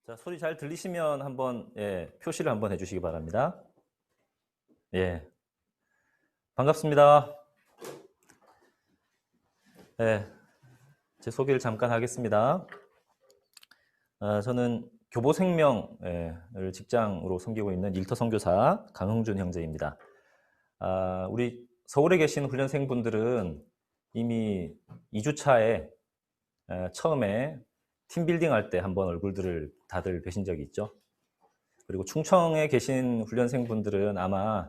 자, 소리 잘 들리시면 한번 표시를 한번 해주시기 바랍니다. 예, 반갑습니다. 제 소개를 잠깐 하겠습니다. 저는 교보생명을 직장으로 섬기고 있는 일터 선교사 강흥준 형제입니다. 우리 서울에 계신 훈련생분들은 이미 2주차에 처음에 팀빌딩 할 때 한번 얼굴들을 다들 뵈신 적이 있죠. 그리고 충청에 계신 훈련생분들은 아마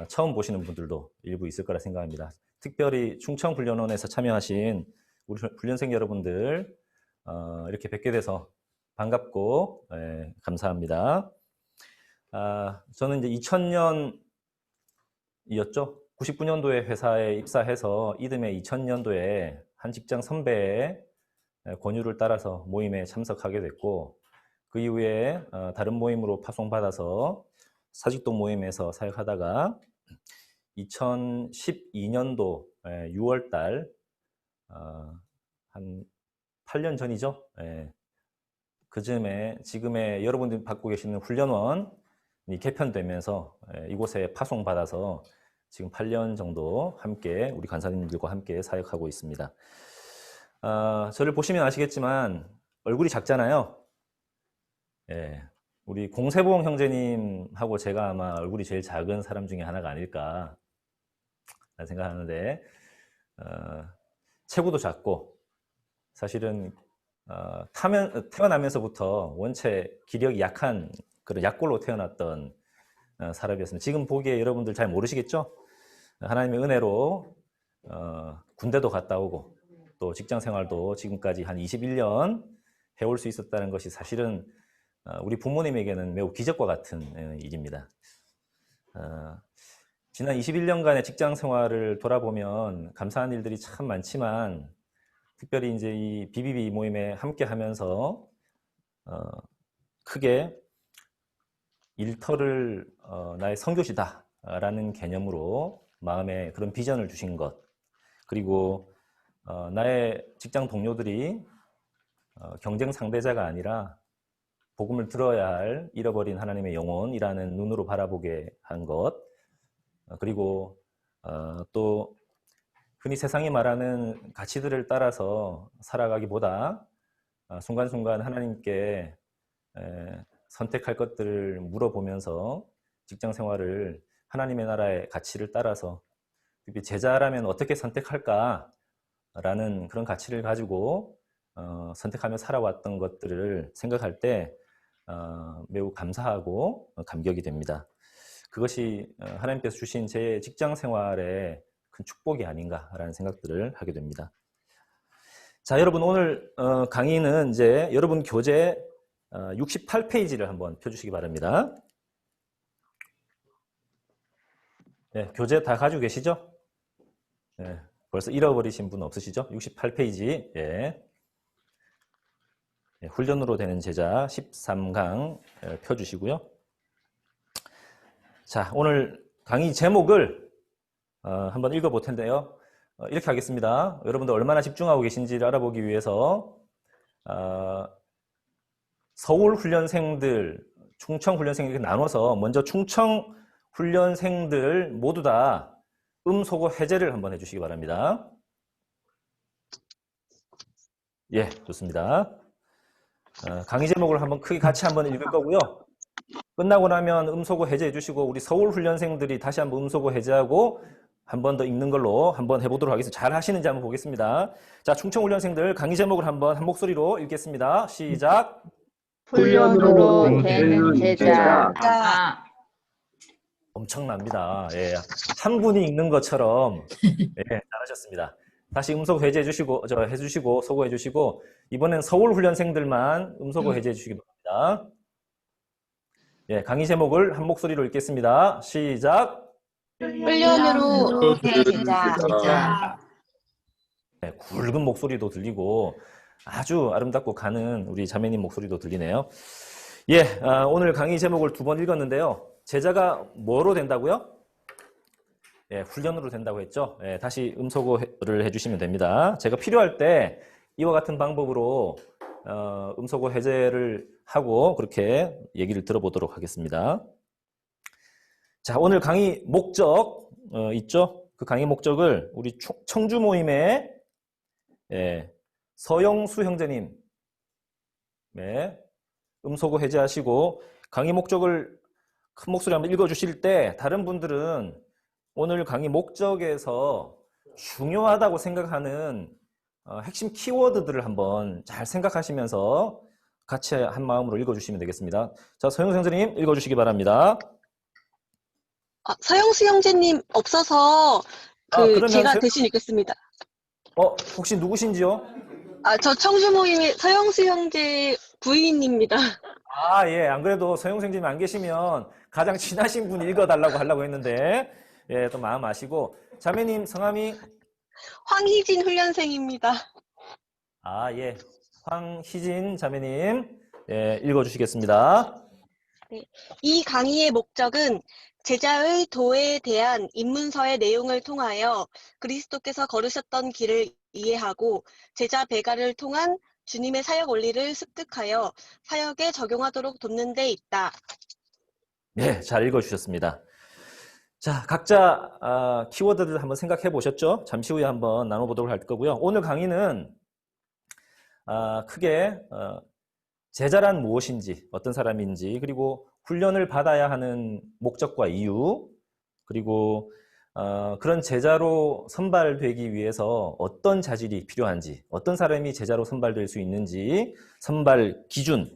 처음 보시는 분들도 일부 있을 거라 생각합니다. 특별히 충청훈련원에서 참여하신 우리 훈련생 여러분들 이렇게 뵙게 돼서 반갑고 감사합니다. 저는 이제 2000년이었죠. 99년도에 회사에 입사해서 이듬해 2000년도에 한 직장 선배의 권유를 따라서 모임에 참석하게 됐고, 그 이후에 다른 모임으로 파송받아서 사직동 모임에서 사역하다가 2012년도 6월달 한 8년 전이죠. 그쯤에 지금의 여러분들이 받고 계시는 훈련원이 개편되면서 이곳에 파송받아서 지금 8년 정도 함께 우리 간사님들과 함께 사역하고 있습니다. 저를 보시면 아시겠지만 얼굴이 작잖아요. 우리 공세봉 형제님하고 제가 아마 얼굴이 제일 작은 사람 중에 하나가 아닐까 생각하는데, 체구도 작고 사실은 태어나면서부터 원체 기력이 약한 그런 약골로 태어났던 사람이었습니다. 지금 보기에 여러분들 잘 모르시겠죠? 하나님의 은혜로 군대도 갔다 오고 또 직장 생활도 지금까지 한 21년 해올 수 있었다는 것이 사실은 우리 부모님에게는 매우 기적과 같은 일입니다. 지난 21년간의 직장 생활을 돌아보면 감사한 일들이 참 많지만, 특별히 이제 이 BBB 모임에 함께 하면서 크게 일터를 나의 선교시다 라는 개념으로 마음에 그런 비전을 주신 것, 그리고 나의 직장 동료들이 경쟁 상대자가 아니라 복음을 들어야 할 잃어버린 하나님의 영혼이라는 눈으로 바라보게 한 것, 그리고 또 흔히 세상이 말하는 가치들을 따라서 살아가기보다 순간순간 하나님께 선택할 것들을 물어보면서 직장 생활을 하나님의 나라의 가치를 따라서, 제자라면 어떻게 선택할까 라는 그런 가치를 가지고 선택하며 살아왔던 것들을 생각할 때 매우 감사하고 감격이 됩니다. 그것이 하나님께서 주신 제 직장 생활의 큰 축복이 아닌가라는 생각들을 하게 됩니다. 자, 여러분, 오늘 강의는 이제 여러분 교재 68페이지를 한번 펴주시기 바랍니다. 네, 교재 다 가지고 계시죠? 네, 벌써 잃어버리신 분 없으시죠? 68페이지. 훈련으로 되는 제자 13강 펴주시고요. 자, 오늘 강의 제목을 한번 읽어볼 텐데요. 이렇게 하겠습니다. 여러분들 얼마나 집중하고 계신지를 알아보기 위해서 서울 훈련생들, 충청 훈련생들 나눠서 먼저 충청 훈련생들 모두 다 음소거 해제를 한번 해주시기 바랍니다. 예, 좋습니다. 강의 제목을 한번 크게 같이 한번 읽을 거고요. 끝나고 나면 음소거 해제해 주시고, 우리 서울 훈련생들이 다시 한번 음소거 해제하고 한 번 더 읽는 걸로 한번 해보도록 하겠습니다. 잘 하시는지 한번 보겠습니다. 자, 충청 훈련생들 강의 제목을 한번 한 목소리로 읽겠습니다. 시작. 훈련으로 되는 제자. 엄청납니다. 한 분이 읽는 것처럼 잘하셨습니다. 다시 음소거 해제해 주시고, 해주시고, 소거해 주시고, 이번엔 서울 훈련생들만 음소거 해제해 주시기 바랍니다. 강의 제목을 한 목소리로 읽겠습니다. 시작. 훈련으로 되는 제자. 굵은 목소리도 들리고 아주 아름답고 가는 우리 자매님 목소리도 들리네요. 오늘 강의 제목을 2번 읽었는데요. 제자가 뭐로 된다고요? 훈련으로 된다고 했죠. 다시 음소거를 해주시면 됩니다. 제가 필요할 때 이와 같은 방법으로 음소거 해제를 하고 그렇게 얘기를 들어보도록 하겠습니다. 자, 오늘 강의 목적 있죠? 그 강의 목적을 우리 청주 모임의 서영수 형제님 음소거 해제하시고 강의 목적을 큰 목소리 한번 읽어주실 때 다른 분들은 오늘 강의 목적에서 중요하다고 생각하는 핵심 키워드들을 한번 잘 생각하시면서 같이 한 마음으로 읽어주시면 되겠습니다. 자, 서영수 형제님 읽어주시기 바랍니다. 서영수 형제님 없어서 그러면 제가 대신 읽겠습니다. 혹시 누구신지요? 저 청주 모임의 서영수 형제 부인입니다. 예. 안 그래도 서영수 형제님 안 계시면 가장 친하신 분 읽어달라고 하려고 했는데, 예, 또 마음 아시고. 자매님 성함이? 황희진 훈련생입니다. 예. 황희진 자매님, 예, 읽어주시겠습니다. 네. 이 강의의 목적은 제자의 도에 대한 입문서의 내용을 통하여 그리스도께서 걸으셨던 길을 이해하고 제자 배가를 통한 주님의 사역 원리를 습득하여 사역에 적용하도록 돕는 데 있다. 네, 잘 읽어주셨습니다. 자, 각자 키워드를 한번 생각해 보셨죠? 잠시 후에 한번 나눠보도록 할 거고요. 오늘 강의는 크게 제자란 무엇인지, 어떤 사람인지, 그리고 훈련을 받아야 하는 목적과 이유, 그리고 그런 제자로 선발되기 위해서 어떤 자질이 필요한지, 어떤 사람이 제자로 선발될 수 있는지, 선발 기준,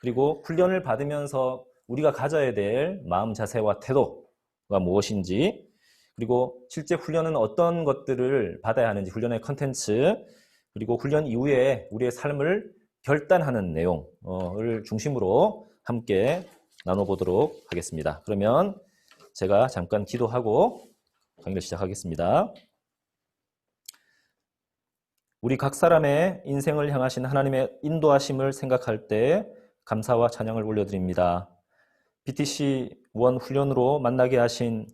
그리고 훈련을 받으면서 우리가 가져야 될 마음 자세와 태도가 무엇인지, 그리고 실제 훈련은 어떤 것들을 받아야 하는지, 훈련의 컨텐츠, 그리고 훈련 이후에 우리의 삶을 결단하는 내용을 중심으로 함께 나눠보도록 하겠습니다. 그러면 제가 잠깐 기도하고 강의를 시작하겠습니다. 우리 각 사람의 인생을 향하신 하나님의 인도하심을 생각할 때 감사와 찬양을 올려드립니다. BTC 원 훈련으로 만나게 하신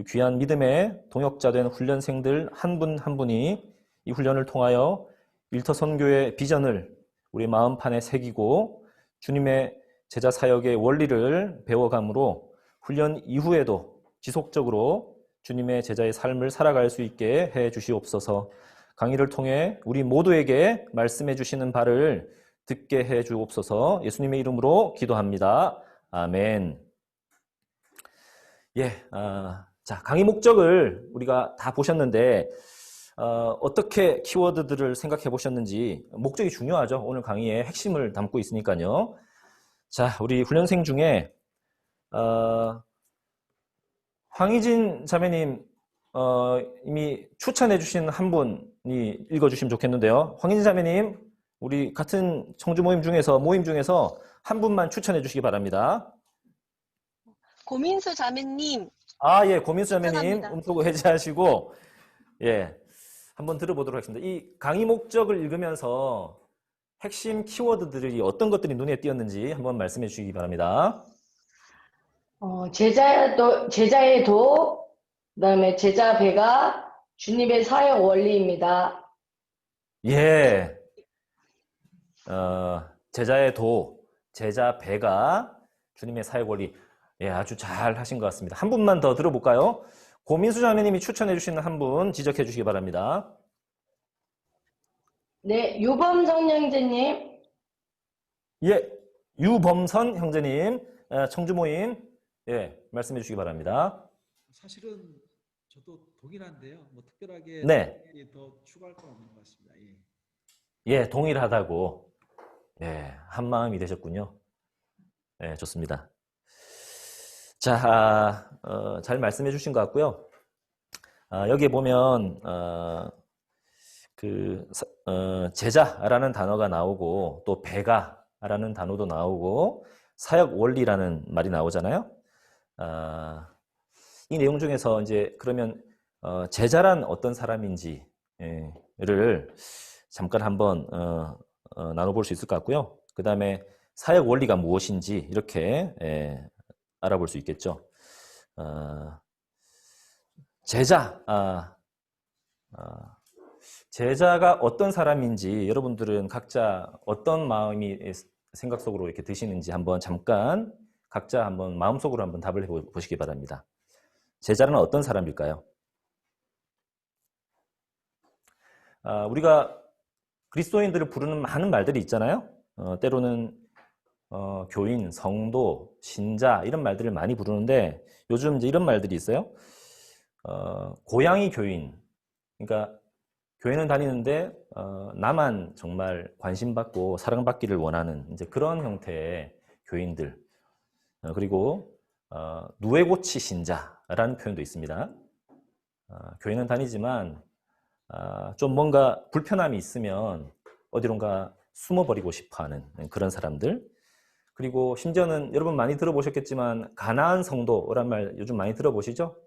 귀한 믿음의 동역자 된 훈련생들 한 분 한 분이 이 훈련을 통하여 일터 선교의 비전을 우리 마음판에 새기고 주님의 제자 사역의 원리를 배워감으로 훈련 이후에도 지속적으로 주님의 제자의 삶을 살아갈 수 있게 해 주시옵소서. 강의를 통해 우리 모두에게 말씀해 주시는 바를 듣게 해 주옵소서. 예수님의 이름으로 기도합니다. 아멘. 자, 강의 목적을 우리가 다 보셨는데 어떻게 키워드들을 생각해 보셨는지 목적이 중요하죠. 오늘 강의의 핵심을 담고 있으니까요. 자, 우리 훈련생 중에 황희진 자매님 이미 추천해 주신 한 분이 읽어주시면 좋겠는데요. 황희진 자매님, 우리 같은 청주 모임 중에서 한 분만 추천해 주시기 바랍니다. 고민수 자매님. 예, 고민수 자매님 추천합니다. 음소거 해제하시고, 예, 한번 들어보도록 하겠습니다. 이 강의 목적을 읽으면서 핵심 키워드들이 어떤 것들이 눈에 띄었는지 한번 말씀해 주시기 바랍니다. 제자의 도, 그다음에 제자 배가 주님의 사역 원리입니다. 예, 제자의 도, 제자 배가 주님의 사역 원리. 예, 아주 잘 하신 것 같습니다. 한 분만 더 들어볼까요? 고민수 자매님이 추천해 주시는 한 분 지적해 주시기 바랍니다. 네, 유범성 형제님. 예, 유범선 형제님, 청주 모임, 예, 말씀해 주시기 바랍니다. 사실은 저도 동일한데요. 뭐 특별하게 네. 더 추가할 건 없는 것 같습니다. 예, 동일하다고. 예, 한 마음이 되셨군요. 예, 좋습니다. 자, 잘 말씀해 주신 것 같고요. 여기에 보면, 제자라는 단어가 나오고, 또 배가라는 단어도 나오고, 사역 원리라는 말이 나오잖아요. 이 내용 중에서 이제 그러면, 제자란 어떤 사람인지를 잠깐 한번, 나눠볼 수 있을 것 같고요. 그 다음에 사역 원리가 무엇인지 이렇게, 알아볼 수 있겠죠. 제자, 제자가 어떤 사람인지 여러분들은 각자 어떤 마음이 생각 속으로 이렇게 드시는지 한번 잠깐 각자 한번 마음속으로 한번 답을 해보시기 바랍니다. 제자는 어떤 사람일까요? 우리가 그리스도인들을 부르는 많은 말들이 있잖아요. 때로는 교인, 성도, 신자 이런 말들을 많이 부르는데 요즘 이제 이런 말들이 있어요. 고양이 교인. 그러니까 교회는 다니는데 나만 정말 관심받고 사랑받기를 원하는 이제 그런 형태의 교인들. 그리고 누에고치 신자라는 표현도 있습니다. 교회는 다니지만 좀 뭔가 불편함이 있으면 어디론가 숨어버리고 싶어하는 그런 사람들. 그리고 심지어는 여러분 많이 들어보셨겠지만 가나안 성도란 말 요즘 많이 들어보시죠?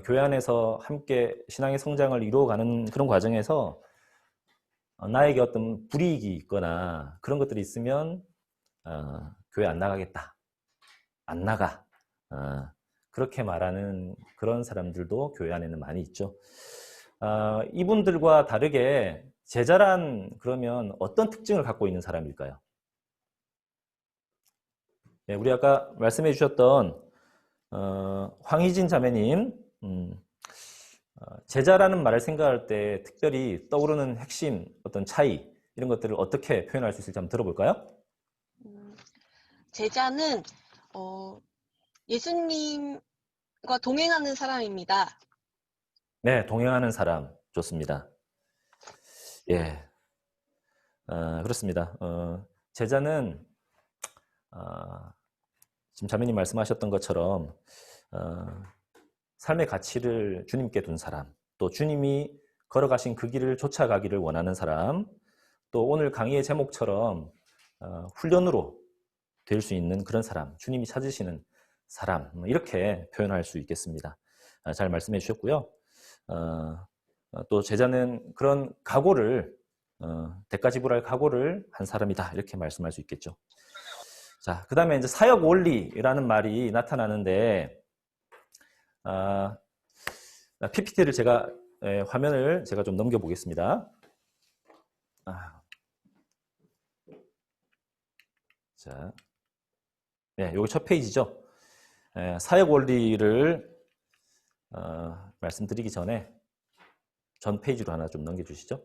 교회 안에서 함께 신앙의 성장을 이루어가는 그런 과정에서 나에게 어떤 불이익이 있거나 그런 것들이 있으면 교회 안 나가겠다. 안 나가. 그렇게 말하는 그런 사람들도 교회 안에는 많이 있죠. 이분들과 다르게 제자란 그러면 어떤 특징을 갖고 있는 사람일까요? 네, 우리 아까 말씀해 주셨던 황희진 자매님, 제자라는 말을 생각할 때 특별히 떠오르는 핵심, 어떤 차이 이런 것들을 어떻게 표현할 수 있을지 한번 들어볼까요? 제자는 예수님과 동행하는 사람입니다. 네, 동행하는 사람 좋습니다. 예, 그렇습니다. 제자는 지금 자매님 말씀하셨던 것처럼 삶의 가치를 주님께 둔 사람, 또 주님이 걸어가신 그 길을 쫓아가기를 원하는 사람, 또 오늘 강의의 제목처럼 훈련으로 될 수 있는 그런 사람, 주님이 찾으시는 사람, 이렇게 표현할 수 있겠습니다. 잘 말씀해 주셨고요. 또 제자는 그런 각오를 대가 지불할 각오를 한 사람이다, 이렇게 말씀할 수 있겠죠. 자, 그 다음에 이제 사역 원리라는 말이 나타나는데, PPT를 화면을 제가 좀 넘겨보겠습니다. 자, 네, 여기 첫 페이지죠. 사역 원리를 말씀드리기 전에 전 페이지로 하나 좀 넘겨주시죠.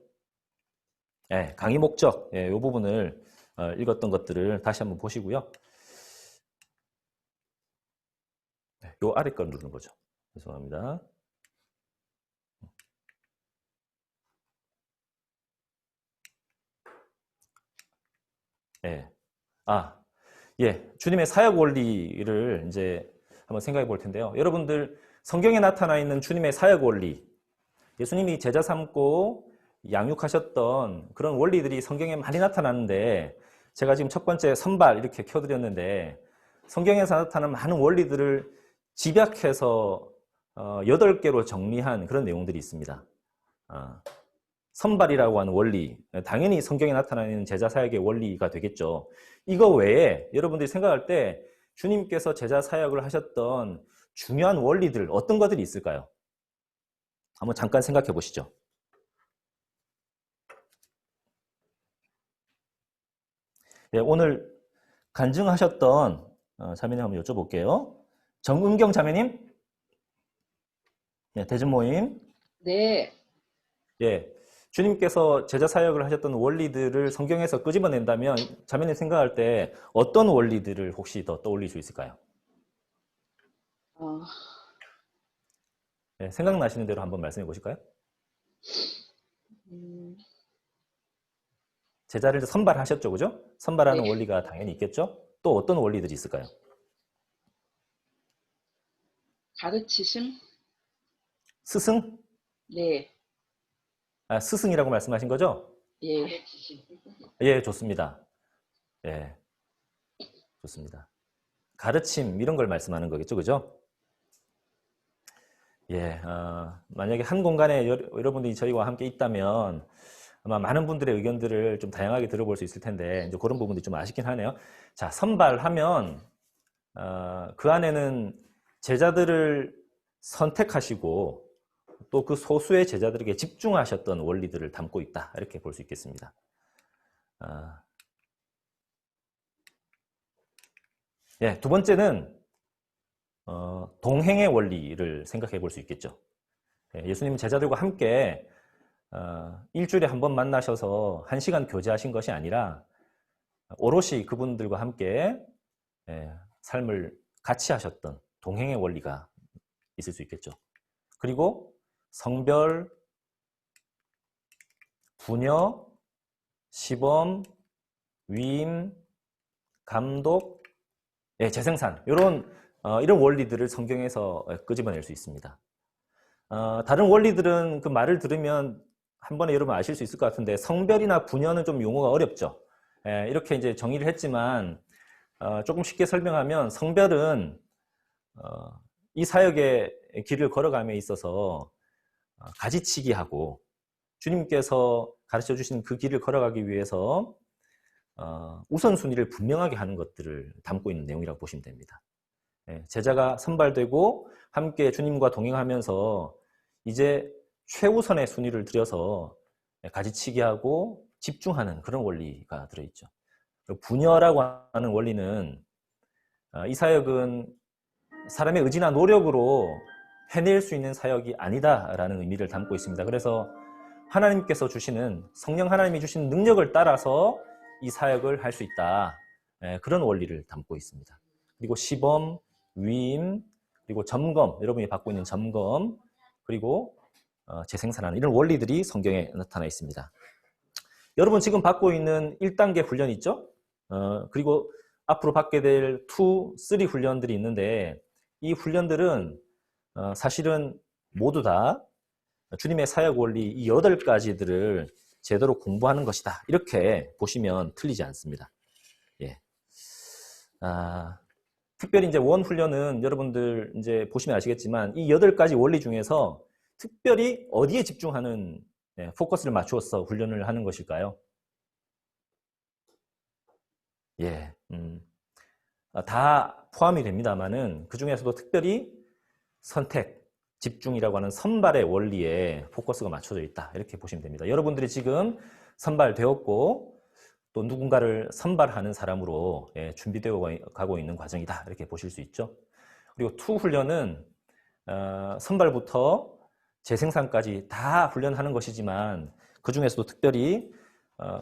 네, 강의 목적, 이 부분을 읽었던 것들을 다시 한번 보시고요. 네, 요 아래 걸 누르는 거죠. 죄송합니다. 예. 주님의 사역 원리를 이제 한번 생각해 볼 텐데요. 여러분들 성경에 나타나 있는 주님의 사역 원리, 예수님이 제자 삼고 양육하셨던 그런 원리들이 성경에 많이 나타나는데, 제가 지금 첫 번째 선발 이렇게 켜드렸는데, 성경에서 나타나는 많은 원리들을 집약해서 8개로 정리한 그런 내용들이 있습니다. 선발이라고 하는 원리, 당연히 성경에 나타나는 제자 사역의 원리가 되겠죠. 이거 외에 여러분들이 생각할 때 주님께서 제자 사역을 하셨던 중요한 원리들, 어떤 것들이 있을까요? 한번 잠깐 생각해 보시죠. 네, 오늘 간증하셨던 자매님 한번 여쭤볼게요. 정은경 자매님? 네, 대전 모임. 네. 예, 주님께서 제자 사역을 하셨던 원리들을 성경에서 끄집어낸다면 자매님 생각할 때 어떤 원리들을 혹시 더 떠올릴 수 있을까요? 네, 생각나시는 대로 한번 말씀해 보실까요? 제자를 선발하셨죠, 그죠? 선발하는 네. 원리가 당연히 있겠죠? 또 어떤 원리들이 있을까요? 가르치심? 스승? 네. 스승이라고 말씀하신 거죠? 예. 예, 좋습니다. 예, 좋습니다. 가르침, 이런 걸 말씀하는 거겠죠, 그죠? 예, 만약에 한 공간에 여러분들이 저희와 함께 있다면 아마 많은 분들의 의견들을 좀 다양하게 들어볼 수 있을 텐데, 이제 그런 부분들이 좀 아쉽긴 하네요. 자, 선발하면, 그 안에는 제자들을 선택하시고, 또 그 소수의 제자들에게 집중하셨던 원리들을 담고 있다. 이렇게 볼 수 있겠습니다. 예, 두 번째는 동행의 원리를 생각해 볼 수 있겠죠. 예, 예수님 제자들과 함께 일주일에 한 번 만나셔서 1시간 교제하신 것이 아니라 오롯이 그분들과 함께 삶을 같이 하셨던 동행의 원리가 있을 수 있겠죠. 그리고 성별, 부녀, 시범, 위임, 감독, 재생산 이런 원리들을 성경에서 끄집어낼 수 있습니다. 다른 원리들은 그 말을 들으면 한 번에 여러분 아실 수 있을 것 같은데 성별이나 부녀는 좀 용어가 어렵죠. 이렇게 이제 정의를 했지만 조금 쉽게 설명하면 성별은 이 사역의 길을 걸어감에 있어서 가지치기하고 주님께서 가르쳐 주신 그 길을 걸어가기 위해서 우선순위를 분명하게 하는 것들을 담고 있는 내용이라고 보시면 됩니다. 제자가 선발되고 함께 주님과 동행하면서 이제 최우선의 순위를 들여서 가지치기하고 집중하는 그런 원리가 들어있죠. 부녀라고 하는 원리는 이 사역은 사람의 의지나 노력으로 해낼 수 있는 사역이 아니다라는 의미를 담고 있습니다. 그래서 하나님께서 주시는 성령 하나님이 주신 능력을 따라서 이 사역을 할 수 있다. 그런 원리를 담고 있습니다. 그리고 시범, 위임, 그리고 점검, 여러분이 받고 있는 점검, 그리고 재생산하는 이런 원리들이 성경에 나타나 있습니다. 여러분 지금 받고 있는 1단계 훈련 있죠? 그리고 앞으로 받게 될 2, 3 훈련들이 있는데 이 훈련들은 사실은 모두 다 주님의 사역 원리 이 8가지들을 제대로 공부하는 것이다. 이렇게 보시면 틀리지 않습니다. 예. 특별히 이제 원 훈련은 여러분들 이제 보시면 아시겠지만 이 8가지 원리 중에서 특별히 어디에 집중하는 포커스를 맞추어서 훈련을 하는 것일까요? 예. 다 포함이 됩니다만은 그 중에서도 특별히 선택, 집중이라고 하는 선발의 원리에 포커스가 맞춰져 있다. 이렇게 보시면 됩니다. 여러분들이 지금 선발되었고 또 누군가를 선발하는 사람으로 준비되어 가고 있는 과정이다. 이렇게 보실 수 있죠. 그리고 투 훈련은 선발부터 재생산까지 다 훈련하는 것이지만 그 중에서도 특별히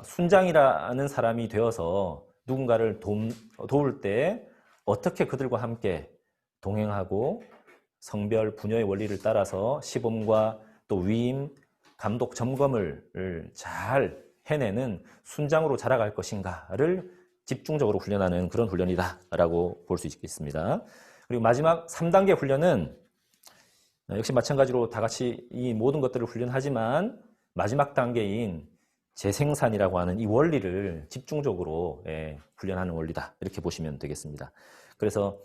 순장이라는 사람이 되어서 누군가를 도울 때 어떻게 그들과 함께 동행하고 성별, 부녀의 원리를 따라서 시범과 또 위임, 감독, 점검을 잘 해내는 순장으로 자라갈 것인가를 집중적으로 훈련하는 그런 훈련이다라고 볼 수 있겠습니다. 그리고 마지막 3단계 훈련은 역시 마찬가지로 다 같이 이 모든 것들을 훈련하지만 마지막 단계인 재생산이라고 하는 이 원리를 집중적으로 훈련하는 원리다. 이렇게 보시면 되겠습니다. 그래서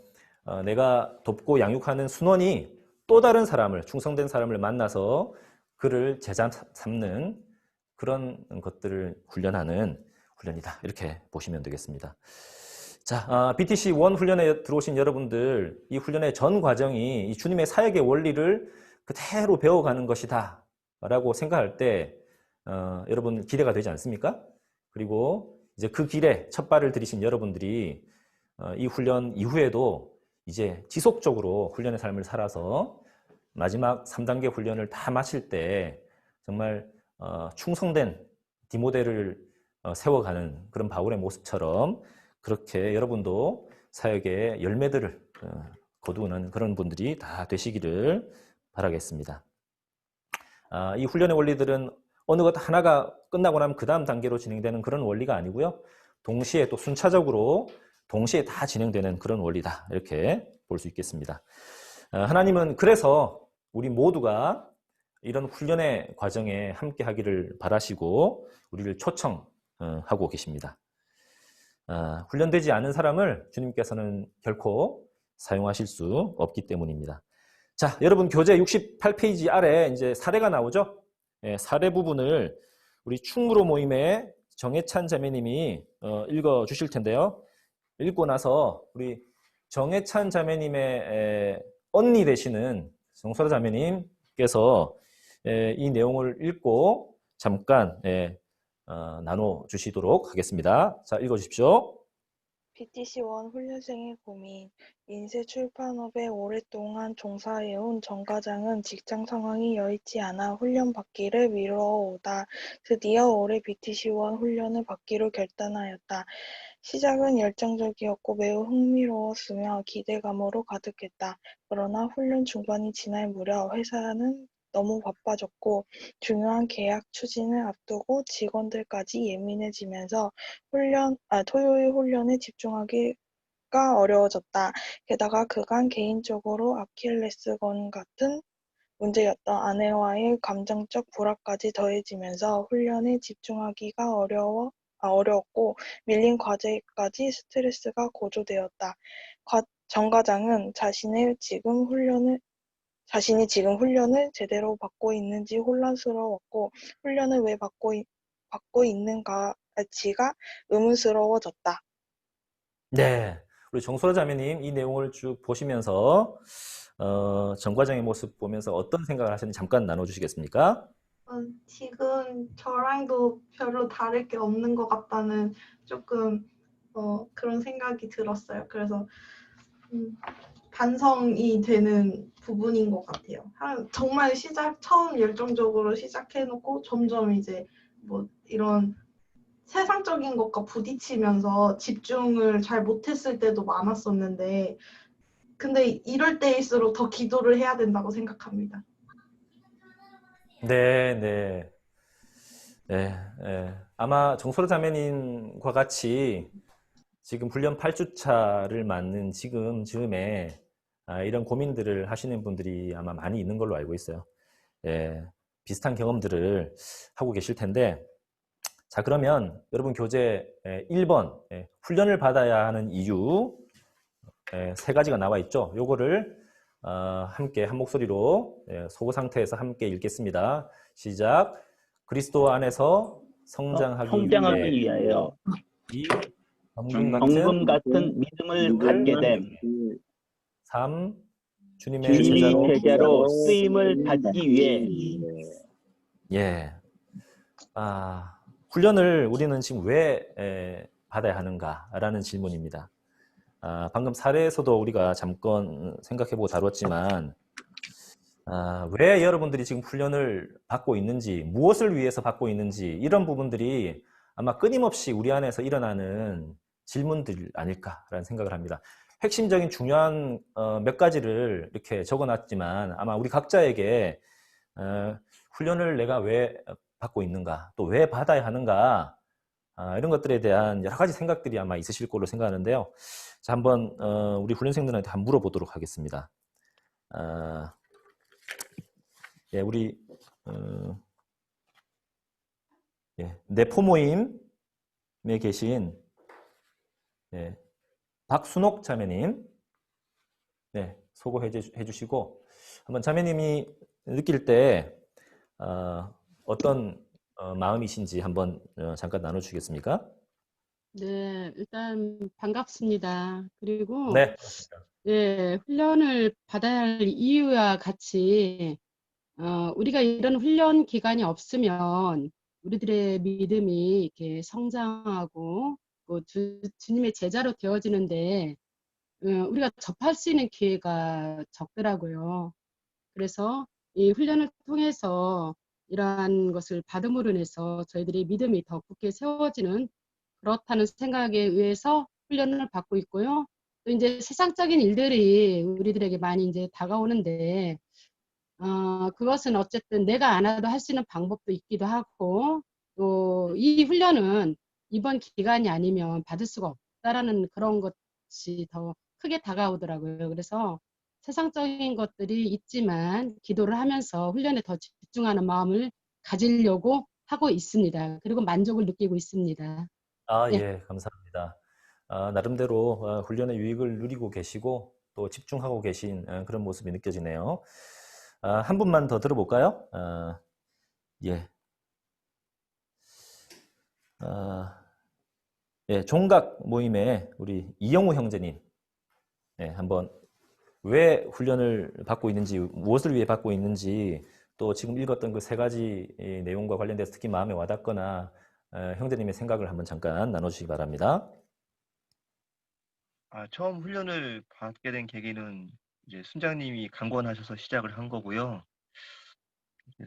내가 돕고 양육하는 순원이 또 다른 사람을, 충성된 사람을 만나서 그를 제자 삼는 그런 것들을 훈련하는 훈련이다. 이렇게 보시면 되겠습니다. 자, BTC 1 훈련에 들어오신 여러분들, 이 훈련의 전 과정이 이 주님의 사역의 원리를 그대로 배워가는 것이다 라고 생각할 때 여러분 기대가 되지 않습니까? 그리고 이제 그 길에 첫 발을 들이신 여러분들이 이 훈련 이후에도 이제 지속적으로 훈련의 삶을 살아서 마지막 3단계 훈련을 다 마칠 때 정말 충성된 디모델을 세워가는 그런 바울의 모습처럼 그렇게 여러분도 사역의 열매들을 거두는 그런 분들이 다 되시기를 바라겠습니다. 이 훈련의 원리들은 어느 것 하나가 끝나고 나면 그 다음 단계로 진행되는 그런 원리가 아니고요. 동시에 또 순차적으로 동시에 다 진행되는 그런 원리다. 이렇게 볼 수 있겠습니다. 하나님은 그래서 우리 모두가 이런 훈련의 과정에 함께 하기를 바라시고 우리를 초청하고 계십니다. 훈련되지 않은 사람을 주님께서는 결코 사용하실 수 없기 때문입니다. 자, 여러분 교재 68페이지 아래 이제 사례가 나오죠? 사례 부분을 우리 충무로 모임의 정혜찬 자매님이 읽어 주실 텐데요. 읽고 나서 우리 정혜찬 자매님의 언니 되시는 정설아 자매님 이 내용을 읽고 잠깐 나눠 주시도록 하겠습니다. 자, 읽어 주십시오. BTC1 훈련생의 고민. 인쇄 출판업에 오랫동안 종사해온 정 과장은 직장 상황이 여의치 않아 훈련 받기를 미뤄오다 드디어 올해 BTC1 훈련을 받기로 결단하였다. 시작은 열정적이었고 매우 흥미로웠으며 기대감으로 가득했다. 그러나 훈련 중반이 지날 무렵 회사는 너무 바빠졌고 중요한 계약 추진을 앞두고 직원들까지 예민해지면서 토요일 훈련에 집중하기가 어려워졌다. 게다가 그간 개인적으로 아킬레스건 같은 문제였던 아내와의 감정적 불화까지 더해지면서 훈련에 집중하기가 어려웠고 밀린 과제까지 스트레스가 고조되었다. 정 과장은 자신이 지금 훈련을 제대로 받고 있는지 혼란스러웠고 훈련을 왜 받고 있는가치가 의문스러워졌다. 네, 우리 정소라 자매님 이 내용을 쭉 보시면서 정 과장의 모습 보면서 어떤 생각을 하셨는지 잠깐 나눠주시겠습니까? 지금 저랑도 별로 다를 게 없는 것 같다는 조금 그런 생각이 들었어요. 그래서 반성이 되는 부분인 것 같아요. 정말 처음 열정적으로 시작해놓고 점점 이제 뭐 이런 세상적인 것과 부딪히면서 집중을 잘 못했을 때도 많았었는데 근데 이럴 때일수록 더 기도를 해야 된다고 생각합니다. 네, 네. 네, 아마 정소라 자매님과 같이 지금 훈련 8주차를 맞는 즈음에 이런 고민들을 하시는 분들이 아마 많이 있는 걸로 알고 있어요. 비슷한 경험들을 하고 계실 텐데, 자, 그러면 여러분 교재 1번, 훈련을 받아야 하는 이유, 3가지가 나와 있죠. 요거를 함께 한 목소리로 소고 상태에서 함께 읽겠습니다. 시작. 그리스도 안에서 성장하기 위하여 이 정금 같은 믿음을 갖게 됨. 3. 주님의 주님의 제자로 제자로 쓰임을 받기 위해. 예. 훈련을 우리는 지금 왜 받아야 하는가라는 질문입니다. 방금 사례에서도 우리가 잠깐 생각해보고 다뤘지만 왜 여러분들이 지금 훈련을 받고 있는지, 무엇을 위해서 받고 있는지 이런 부분들이 아마 끊임없이 우리 안에서 일어나는 질문들 아닐까라는 생각을 합니다. 핵심적인 중요한 몇 가지를 이렇게 적어놨지만 아마 우리 각자에게 훈련을 내가 왜 받고 있는가, 또 왜 받아야 하는가 이런 것들에 대한 여러 가지 생각들이 아마 있으실 걸로 생각하는데요. 자, 한번 우리 훈련생들한테 한번 물어보도록 하겠습니다. 우리 내포 모임에 계신 박순옥 자매님, 소개해 주시고 한번 자매님이 느낄 때 어떤 마음이신지 한번 잠깐 나눠주시겠습니까? 네, 일단 반갑습니다. 그리고 네. 훈련을 받아야 할 이유와 같이 우리가 이런 훈련 기간이 없으면 우리들의 믿음이 이렇게 성장하고 주님의 제자로 되어지는데 우리가 접할 수 있는 기회가 적더라고요. 그래서 이 훈련을 통해서 이러한 것을 받음으로 인해서 저희들이 믿음이 더 굳게 세워지는 그렇다는 생각에 의해서 훈련을 받고 있고요. 또 이제 세상적인 일들이 우리들에게 많이 이제 다가오는데 그것은 어쨌든 내가 안 해도 할 수 있는 방법도 있기도 하고 또 이 훈련은 이번 기간이 아니면 받을 수가 없다라는 그런 것이 더 크게 다가오더라고요. 그래서 세상적인 것들이 있지만 기도를 하면서 훈련에 더 집중하는 마음을 가지려고 하고 있습니다. 그리고 만족을 느끼고 있습니다. 예, 감사합니다. 나름대로 훈련의 유익을 누리고 계시고 또 집중하고 계신 그런 모습이 느껴지네요. 한 분만 더 들어볼까요? 종각 모임의 우리 이영우 형제님, 한번 왜 훈련을 받고 있는지, 무엇을 위해 받고 있는지, 또 지금 읽었던 그 세 가지 내용과 관련돼서 특히 마음에 와닿거나 형제님의 생각을 한번 잠깐 나눠주시기 바랍니다. 처음 훈련을 받게 된 계기는 이제 순장님이 강권하셔서 시작을 한 거고요.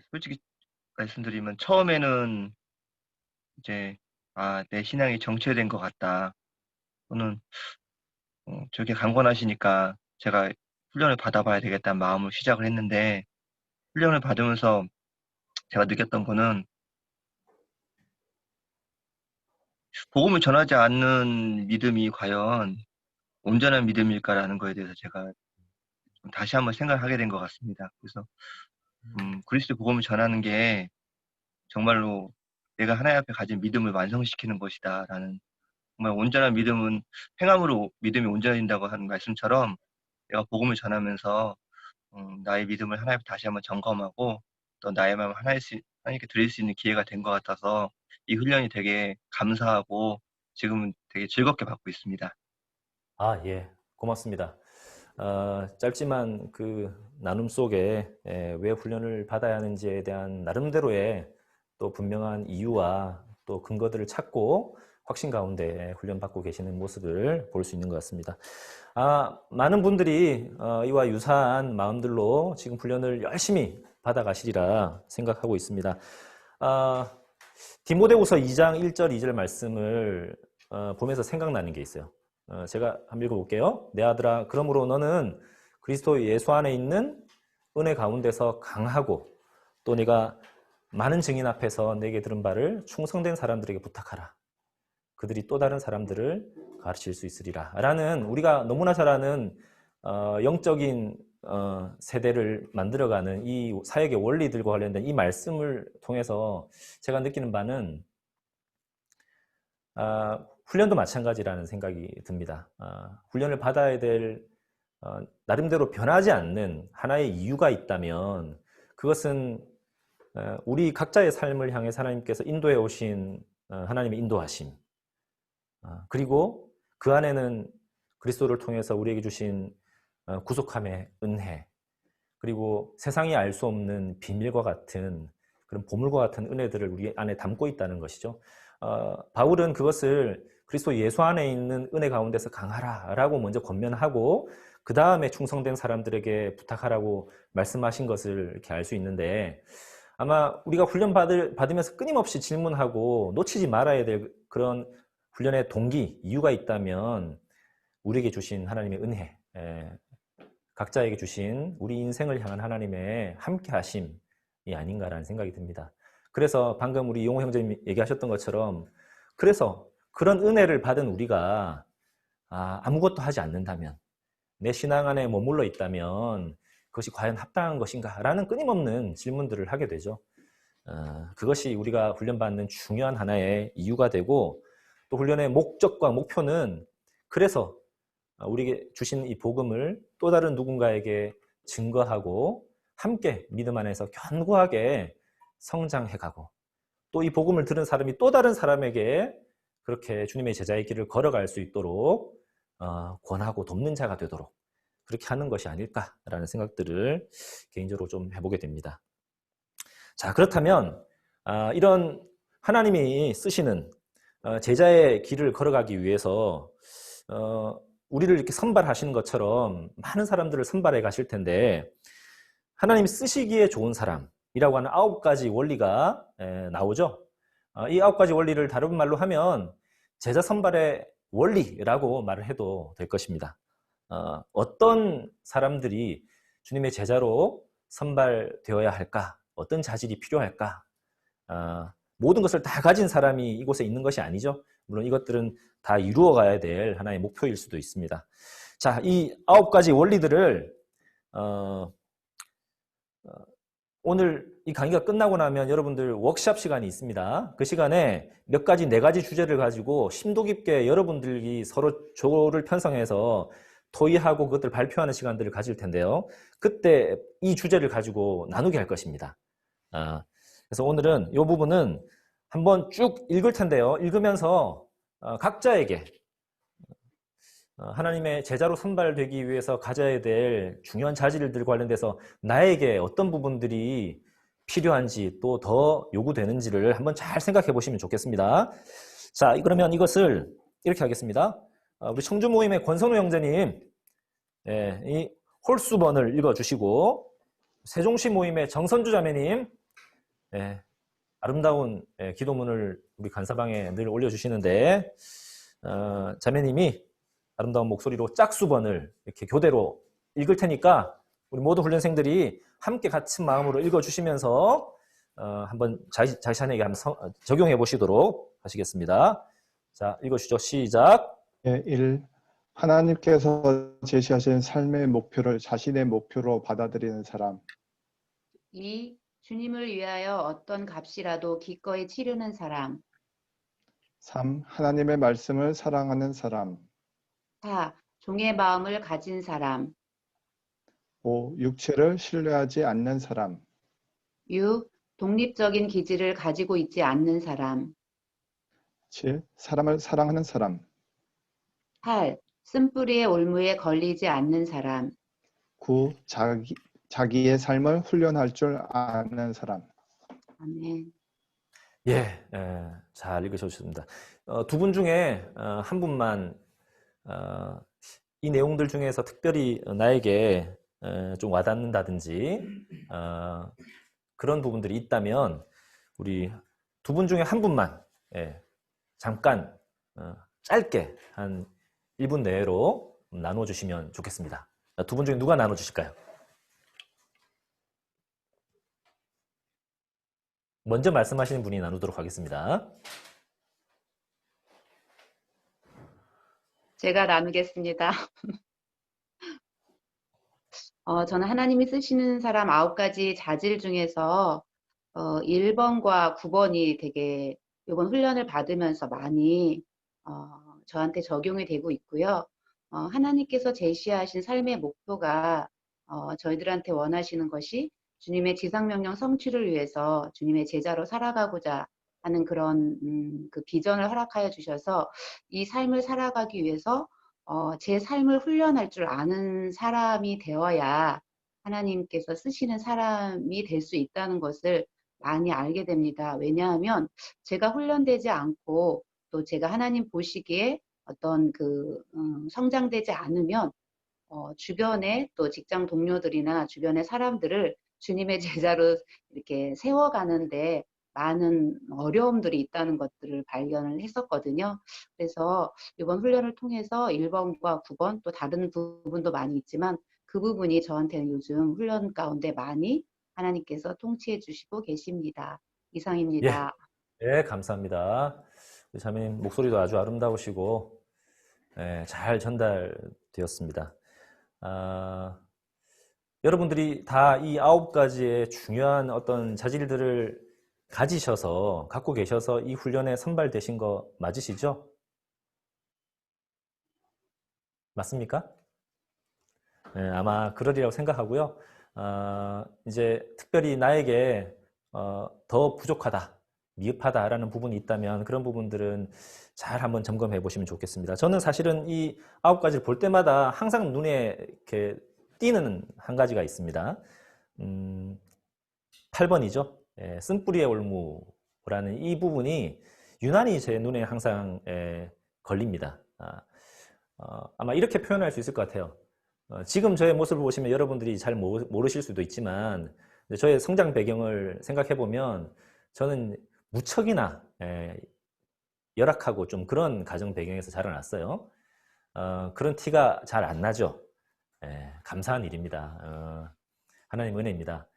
솔직히 말씀드리면 처음에는 이제 내 신앙이 정체된 것 같다. 또는 저렇게 강권하시니까 제가 훈련을 받아봐야 되겠다는 마음으로 시작을 했는데, 훈련을 받으면서 제가 느꼈던 거는 복음을 전하지 않는 믿음이 과연 온전한 믿음일까라는 거에 대해서 제가 좀 다시 한번 생각하게 된 것 같습니다. 그래서 그리스도 복음을 전하는 게 정말로 내가 하나님 앞에 가진 믿음을 완성시키는 것이다라는, 정말 온전한 믿음은 행함으로 믿음이 온전해진다고 하는 말씀처럼 내가 복음을 전하면서 나의 믿음을 하나님 앞에 다시 한번 점검하고 또 나의 마음을 하나님께 드릴 수 있는 기회가 된 것 같아서 이 훈련이 되게 감사하고 지금은 되게 즐겁게 받고 있습니다. 예, 고맙습니다. 짧지만 그 나눔 속에 왜 훈련을 받아야 하는지에 대한 나름대로의 또 분명한 이유와 또 근거들을 찾고 확신 가운데 훈련받고 계시는 모습을 볼 수 있는 것 같습니다. 많은 분들이 이와 유사한 마음들로 지금 훈련을 열심히 받아가시리라 생각하고 있습니다. 디모데후서 2장 1절 2절 말씀을 보면서 생각나는 게 있어요. 제가 한번 읽어볼게요. 내 아들아, 그러므로 너는 그리스도 예수 안에 있는 은혜 가운데서 강하고 또 네가 많은 증인 앞에서 내게 들은 바를 충성된 사람들에게 부탁하라. 그들이 또 다른 사람들을 가르칠 수 있으리라. 라는 우리가 너무나 잘 아는 영적인 세대를 만들어가는 이 사역의 원리들과 관련된 이 말씀을 통해서 제가 느끼는 바는 훈련도 마찬가지라는 생각이 듭니다. 훈련을 받아야 될 나름대로 변하지 않는 하나의 이유가 있다면 그것은 우리 각자의 삶을 향해 하나님께서 인도해 오신 하나님의 인도하심, 그리고 그 안에는 그리스도를 통해서 우리에게 주신 구속함의 은혜, 그리고 세상이 알 수 없는 비밀과 같은 그런 보물과 같은 은혜들을 우리 안에 담고 있다는 것이죠. 바울은 그것을 그리스도 예수 안에 있는 은혜 가운데서 강하라라고 먼저 권면하고 그 다음에 충성된 사람들에게 부탁하라고 말씀하신 것을 이렇게 알 수 있는데, 아마 우리가 훈련 받으면서 끊임없이 질문하고 놓치지 말아야 될 그런 훈련의 동기, 이유가 있다면 우리에게 주신 하나님의 은혜, 각자에게 주신 우리 인생을 향한 하나님의 함께 하심이 아닌가라는 생각이 듭니다. 그래서 방금 우리 용호 형제님 얘기하셨던 것처럼, 그래서 그런 은혜를 받은 우리가 아무것도 하지 않는다면, 내 신앙 안에 머물러 있다면 그것이 과연 합당한 것인가? 라는 끊임없는 질문들을 하게 되죠. 그것이 우리가 훈련받는 중요한 하나의 이유가 되고, 또 훈련의 목적과 목표는 그래서 우리에게 주신 이 복음을 또 다른 누군가에게 증거하고 함께 믿음 안에서 견고하게 성장해가고, 또 이 복음을 들은 사람이 또 다른 사람에게 그렇게 주님의 제자의 길을 걸어갈 수 있도록 권하고 돕는 자가 되도록 그렇게 하는 것이 아닐까라는 생각들을 개인적으로 좀 해보게 됩니다. 자, 그렇다면 이런 하나님이 쓰시는 제자의 길을 걸어가기 위해서 우리를 이렇게 선발하시는 것처럼 많은 사람들을 선발해 가실 텐데, 하나님이 쓰시기에 좋은 사람이라고 하는 9가지 원리가 나오죠. 이 9가지 원리를 다른 말로 하면 제자 선발의 원리라고 말을 해도 될 것입니다. 어떤 사람들이 주님의 제자로 선발되어야 할까? 어떤 자질이 필요할까? 모든 것을 다 가진 사람이 이곳에 있는 것이 아니죠. 물론 이것들은 다 이루어가야 될 하나의 목표일 수도 있습니다. 자, 이 9가지 원리들을 오늘 이 강의가 끝나고 나면 여러분들 워크샵 시간이 있습니다. 그 시간에 몇 가지, 4가지 주제를 가지고 심도 깊게 여러분들이 서로 조를 편성해서 토의하고 그것들을 발표하는 시간들을 가질 텐데요. 그때 이 주제를 가지고 나누게 할 것입니다. 그래서 오늘은 이 부분은 한번 쭉 읽을 텐데요. 읽으면서 각자에게 하나님의 제자로 선발되기 위해서 가져야 될 중요한 자질들 관련돼서 나에게 어떤 부분들이 필요한지 또 더 요구되는지를 한번 잘 생각해 보시면 좋겠습니다. 자, 그러면 이것을 이렇게 하겠습니다. 우리 청주 모임의 권선우 형제님, 이 홀수번을 읽어주시고, 세종시 모임의 정선주 자매님, 아름다운 기도문을 우리 간사방에 늘 올려주시는데, 자매님이 아름다운 목소리로 짝수번을 이렇게 교대로 읽을 테니까 우리 모든 훈련생들이 함께 같은 마음으로 읽어주시면서 한번 자신에게 한번 적용해 보시도록 하시겠습니다. 자, 읽어주시죠. 시작. 1. 하나님께서 제시하신 삶의 목표를 자신의 목표로 받아들이는 사람. 2. 주님을 위하여 어떤 값이라도 기꺼이 치르는 사람. 3. 하나님의 말씀을 사랑하는 사람. 4. 종의 마음을 가진 사람. 5. 육체를 신뢰하지 않는 사람. 6. 독립적인 기질을 가지고 있지 않는 사람. 7. 사람을 사랑하는 사람. 8. 쓴뿌리의 올무에 걸리지 않는 사람. 9. 자기의 삶을 훈련할 줄 아는 사람. 아멘. 잘 읽으셨습니다. 두 분 중에 한 분만 이 내용들 중에서 특별히 나에게 좀 와닿는다든지 그런 부분들이 있다면 우리 두 분 중에 한 분만 잠깐 짧게 한 1분 내로 나눠주시면 좋겠습니다. 두 분 중에 누가 나눠주실까요? 먼저 말씀하시는 분이 나누도록 하겠습니다. 제가 나누겠습니다. 저는 하나님이 쓰시는 사람 9가지 자질 중에서 1번과 9번이 되게 이번 훈련을 받으면서 많이 저한테 적용이 되고 있고요. 하나님께서 제시하신 삶의 목표가 저희들한테 원하시는 것이 주님의 지상명령 성취를 위해서 주님의 제자로 살아가고자 하는 그런 그 비전을 허락하여 주셔서 이 삶을 살아가기 위해서 제 삶을 훈련할 줄 아는 사람이 되어야 하나님께서 쓰시는 사람이 될 수 있다는 것을 많이 알게 됩니다. 왜냐하면 제가 훈련되지 않고 또 제가 하나님 보시기에 어떤 성장되지 않으면 주변에 또 직장 동료들이나 주변의 사람들을 주님의 제자로 이렇게 세워가는데 많은 어려움들이 있다는 것들을 발견을 했었거든요. 그래서 이번 훈련을 통해서 1번과 9번 또 다른 부분도 많이 있지만 그 부분이 저한테는 요즘 훈련 가운데 많이 하나님께서 통치해 주시고 계십니다. 이상입니다. 감사합니다. 우리 자매님 목소리도 아주 아름다우시고 잘 전달되었습니다. 여러분들이 다 이 9가지의 중요한 어떤 자질들을 갖고 계셔서 이 훈련에 선발되신 거 맞으시죠? 맞습니까? 아마 그러리라고 생각하고요. 이제 특별히 나에게 더 부족하다, 미흡하다라는 부분이 있다면 그런 부분들은 잘 한번 점검해 보시면 좋겠습니다. 저는 사실은 이 9가지를 볼 때마다 항상 눈에 이렇게 띄는 한 가지가 있습니다. 8번이죠. 쓴뿌리의 올무라는 이 부분이 유난히 제 눈에 항상 걸립니다. 아마 이렇게 표현할 수 있을 것 같아요. 지금 저의 모습을 보시면 여러분들이 잘 모르실 수도 있지만 저의 성장 배경을 생각해 보면 저는 무척이나 열악하고 좀 그런 가정 배경에서 자라났어요. 그런 티가 잘 안 나죠. 감사한 일입니다. 하나님 은혜입니다.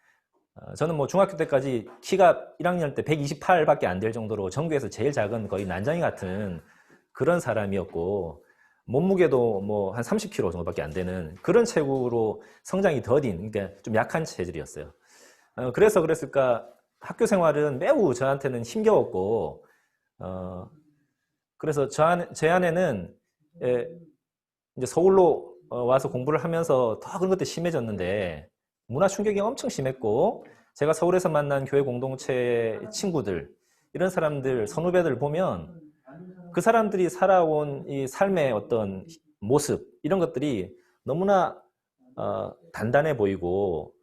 저는 뭐 중학교 때까지 키가 1학년 때 128밖에 안 될 정도로 전국에서 제일 작은 거의 난장이 같은 그런 사람이었고 몸무게도 뭐 한 30kg 정도밖에 안 되는 그런 체구로 성장이 더딘, 그러니까 좀 약한 체질이었어요. 그래서 그랬을까 학교 생활은 매우 저한테는 힘겨웠고 그래서 제 안에는 이제 서울로 와서 공부를 하면서 더 그런 것들이 심해졌는데 문화 충격이 엄청 심했고 제가 서울에서 만난 교회 공동체 친구들 이런 사람들 선후배들 보면 그 사람들이 살아온 이 삶의 어떤 모습 이런 것들이 너무나 단단해 보이고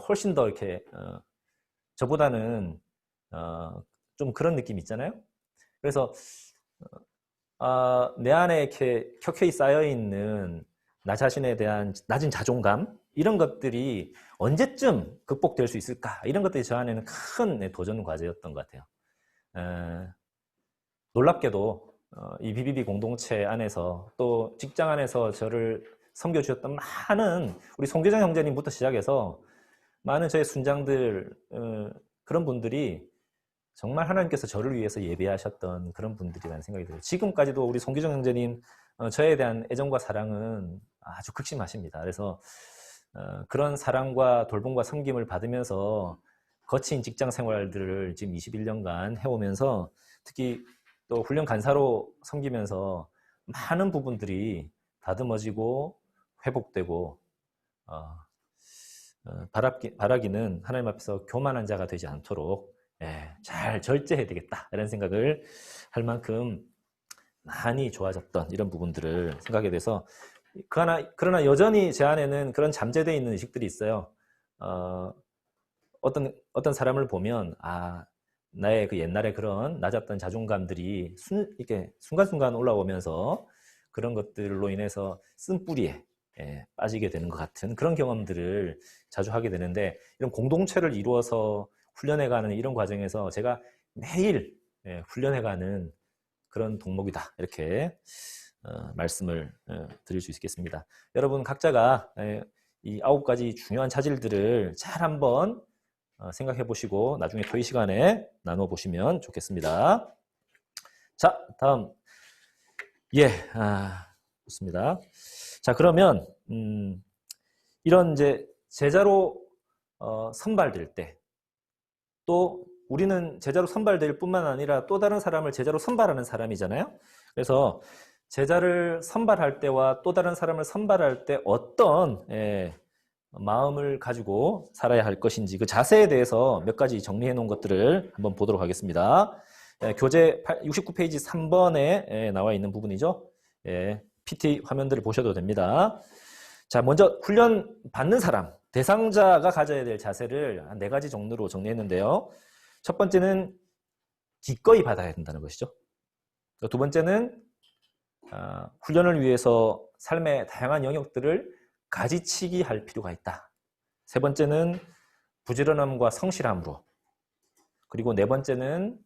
훨씬 더 이렇게 저보다는 좀 그런 느낌 있잖아요. 그래서 내 안에 이렇게 켜켜이 쌓여 있는 나 자신에 대한 낮은 자존감 이런 것들이 언제쯤 극복될 수 있을까? 이런 것들이 저 안에는 큰 도전 과제였던 것 같아요. 놀랍게도 이 BBB 공동체 안에서 또 직장 안에서 저를 섬겨주셨던 많은 우리 송교정 형제님부터 시작해서 많은 저의 순장들 그런 분들이 정말 하나님께서 저를 위해서 예배하셨던 그런 분들이라는 생각이 들어요. 지금까지도 우리 송교정 형제님 저에 대한 애정과 사랑은 아주 극심하십니다. 그래서 그런 사랑과 돌봄과 섬김을 받으면서 거친 직장 생활들을 지금 21년간 해오면서 특히 또 훈련 간사로 섬기면서 많은 부분들이 다듬어지고 회복되고 바라기는 하나님 앞에서 교만한 자가 되지 않도록 잘 절제해야 되겠다 이런 생각을 할 만큼 많이 좋아졌던 이런 부분들을 생각하게 돼서 그러나 여전히 제 안에는 그런 잠재되어 있는 의식들이 있어요. 어떤 사람을 보면 나의 그 옛날에 그런 낮았던 자존감들이 이렇게 순간순간 올라오면서 그런 것들로 인해서 쓴뿌리에 빠지게 되는 것 같은 그런 경험들을 자주 하게 되는데 이런 공동체를 이루어서 훈련해가는 이런 과정에서 제가 매일 훈련해가는 그런 덕목이다 이렇게 말씀을 드릴 수 있겠습니다. 여러분 각자가 이 9가지 중요한 차질들을 잘 한번 생각해 보시고 나중에 토의 시간에 나눠 보시면 좋겠습니다. 자, 다음 좋습니다. 자, 그러면 이런 이제 제자로 선발될 때 또 우리는 제자로 선발될 뿐만 아니라 또 다른 사람을 제자로 선발하는 사람이잖아요. 그래서 제자를 선발할 때와 또 다른 사람을 선발할 때 어떤 마음을 가지고 살아야 할 것인지 그 자세에 대해서 몇 가지 정리해 놓은 것들을 한번 보도록 하겠습니다. 교재 69페이지 3번에 나와 있는 부분이죠. PT 화면들을 보셔도 됩니다. 자, 먼저 훈련 받는 사람, 대상자가 가져야 될 자세를 한 4가지 정도로 정리했는데요. 첫 번째는 기꺼이 받아야 된다는 것이죠. 두 번째는 훈련을 위해서 삶의 다양한 영역들을 가지치기 할 필요가 있다. 세 번째는 부지런함과 성실함으로. 그리고 네 번째는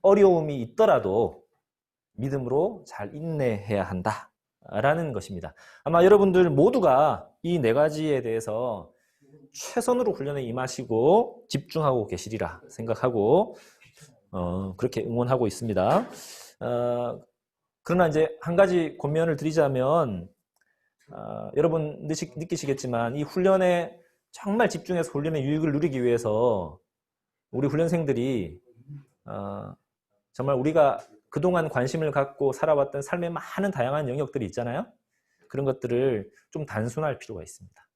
어려움이 있더라도 믿음으로 잘 인내해야 한다. 라는 것입니다. 아마 여러분들 모두가 이 4가지에 대해서 최선으로 훈련에 임하시고 집중하고 계시리라 생각하고 그렇게 응원하고 있습니다. 그러나 이제 한 가지 권면을 드리자면 여러분 느끼시겠지만 이 훈련에 정말 집중해서 훈련의 유익을 누리기 위해서 우리 훈련생들이 정말 우리가 그동안 관심을 갖고 살아왔던 삶의 많은 다양한 영역들이 있잖아요. 그런 것들을 좀 단순할 필요가 있습니다.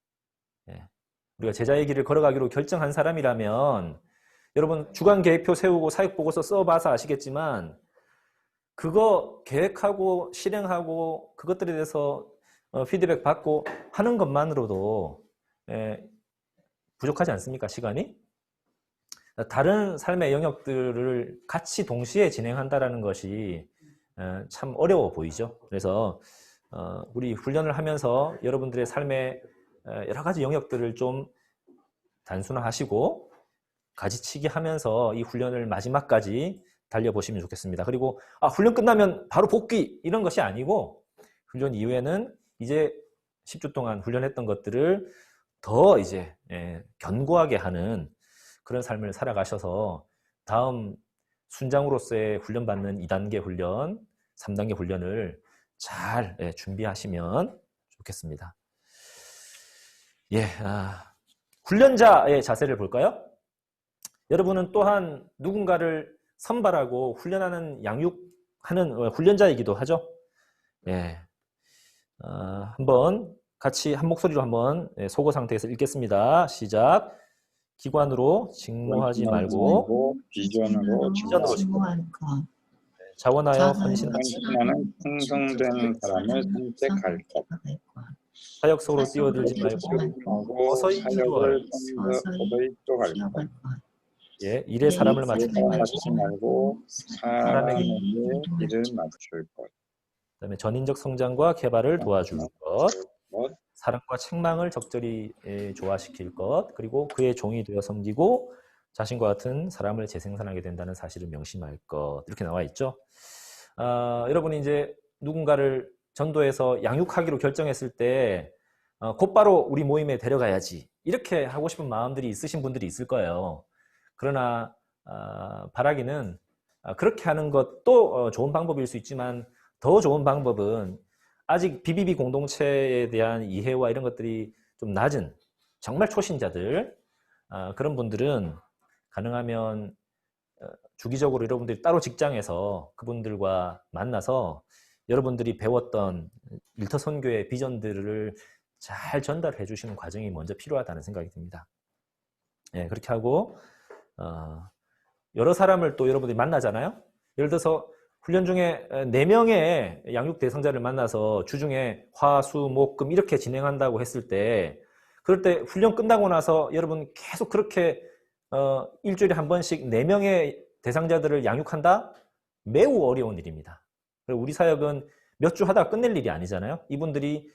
우리가 제자의 길을 걸어가기로 결정한 사람이라면 여러분 주간 계획표 세우고 사역보고서 써봐서 아시겠지만 그거 계획하고 실행하고 그것들에 대해서 피드백 받고 하는 것만으로도 부족하지 않습니까? 시간이? 다른 삶의 영역들을 같이 동시에 진행한다는 것이 참 어려워 보이죠. 그래서 우리 훈련을 하면서 여러분들의 삶의 여러 가지 영역들을 좀 단순화하시고 가지치기 하면서 이 훈련을 마지막까지 달려보시면 좋겠습니다. 그리고 훈련 끝나면 바로 복귀 이런 것이 아니고 훈련 이후에는 이제 10주 동안 훈련했던 것들을 더 이제 견고하게 하는 그런 삶을 살아가셔서 다음 순장으로서의 훈련받는 2단계 훈련, 3단계 훈련을 잘 준비하시면 좋겠습니다. 훈련자의 자세를 볼까요? 여러분은 또한 누군가를 선발하고 훈련하는 양육하는 훈련자이기도 하죠. 한번 같이 한 목소리로 한번 속어 상태에서 읽겠습니다. 시작. 기관으로 직무하지 말고 비전으로 직무할 것. 자원하여 헌신하는 헌신하는 충성된 사람을 선택할 것. 사역 속으로 뛰어들지 말고 하고 서서히 기도할 서서히 기도할 것. 예, 일에 사람을 맞추고 하지 말고 사람에게 일을 맞출 것. 그다음에 전인적 성장과 개발을 도와줄 것, 사랑과 책망을 적절히 조화시킬 것, 그리고 그의 종이 되어 섬기고 자신과 같은 사람을 재생산하게 된다는 사실을 명심할 것. 이렇게 나와 있죠. 여러분이 이제 누군가를 전도해서 양육하기로 결정했을 때 곧바로 우리 모임에 데려가야지 이렇게 하고 싶은 마음들이 있으신 분들이 있을 거예요. 그러나 바라기는 그렇게 하는 것도 좋은 방법일 수 있지만 더 좋은 방법은 아직 BBB 공동체에 대한 이해와 이런 것들이 좀 낮은 정말 초신자들, 그런 분들은 가능하면 주기적으로 여러분들이 따로 직장에서 그분들과 만나서 여러분들이 배웠던 일터선교의 비전들을 잘 전달해 주시는 과정이 먼저 필요하다는 생각이 듭니다. 예, 그렇게 하고 여러 사람을 또 여러분들이 만나잖아요. 예를 들어서 훈련 중에 4명의 양육 대상자를 만나서 주중에 화, 수, 목, 금 이렇게 진행한다고 했을 때, 그럴 때 훈련 끝나고 나서 여러분 계속 그렇게 일주일에 한 번씩 4명의 대상자들을 양육한다? 매우 어려운 일입니다. 그리고 우리 사역은 몇 주 하다가 끝낼 일이 아니잖아요. 이분들이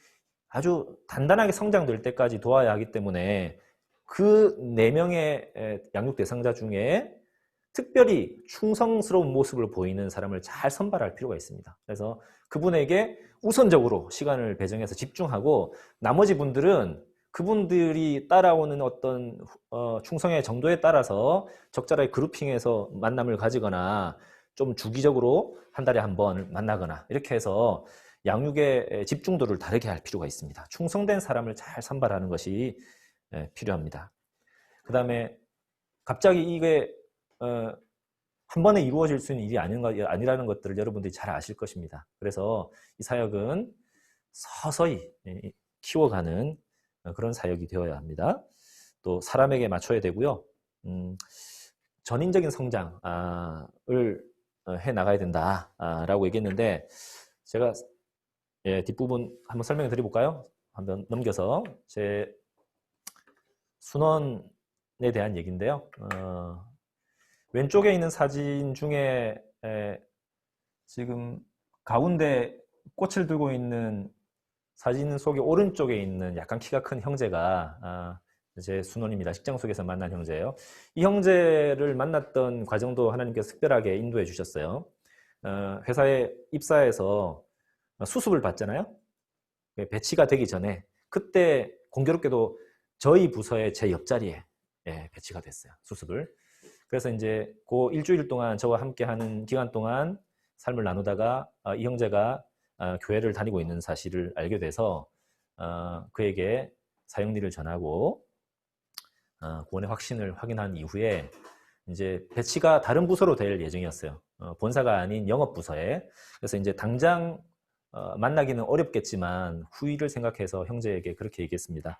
아주 단단하게 성장될 때까지 도와야 하기 때문에 그 4명의 양육 대상자 중에 특별히 충성스러운 모습을 보이는 사람을 잘 선발할 필요가 있습니다. 그래서 그분에게 우선적으로 시간을 배정해서 집중하고 나머지 분들은 그분들이 따라오는 어떤 충성의 정도에 따라서 적절하게 그룹핑해서 만남을 가지거나 좀 주기적으로 한 달에 한 번 만나거나 이렇게 해서 양육의 집중도를 다르게 할 필요가 있습니다. 충성된 사람을 잘 선발하는 것이 필요합니다. 그 다음에 갑자기 이게 한 번에 이루어질 수 있는 일이 아니라는 것들을 여러분들이 잘 아실 것입니다. 그래서 이 사역은 서서히 키워가는 그런 사역이 되어야 합니다. 또 사람에게 맞춰야 되고요. 전인적인 성장을 해 나가야 된다라고 얘기했는데 제가 뒷부분 한번 설명해 드려볼까요? 한번 넘겨서 제 순원에 대한 얘기인데요. 왼쪽에 있는 사진 중에 지금 가운데 꽃을 들고 있는 사진 속에 오른쪽에 있는 약간 키가 큰 형제가 제 순원입니다. 직장 속에서 만난 형제예요. 이 형제를 만났던 과정도 하나님께서 특별하게 인도해 주셨어요. 회사에 입사해서 수습을 받잖아요. 배치가 되기 전에 그때 공교롭게도 저희 부서의 제 옆자리에 배치가 됐어요. 수습을. 그래서 이제 그 일주일 동안 저와 함께하는 기간 동안 삶을 나누다가 이 형제가 교회를 다니고 있는 사실을 알게 돼서 그에게 사역일을 전하고 구원의 확신을 확인한 이후에 이제 배치가 다른 부서로 될 예정이었어요. 본사가 아닌 영업부서에. 그래서 이제 당장 만나기는 어렵겠지만 후일을 생각해서 형제에게 그렇게 얘기했습니다.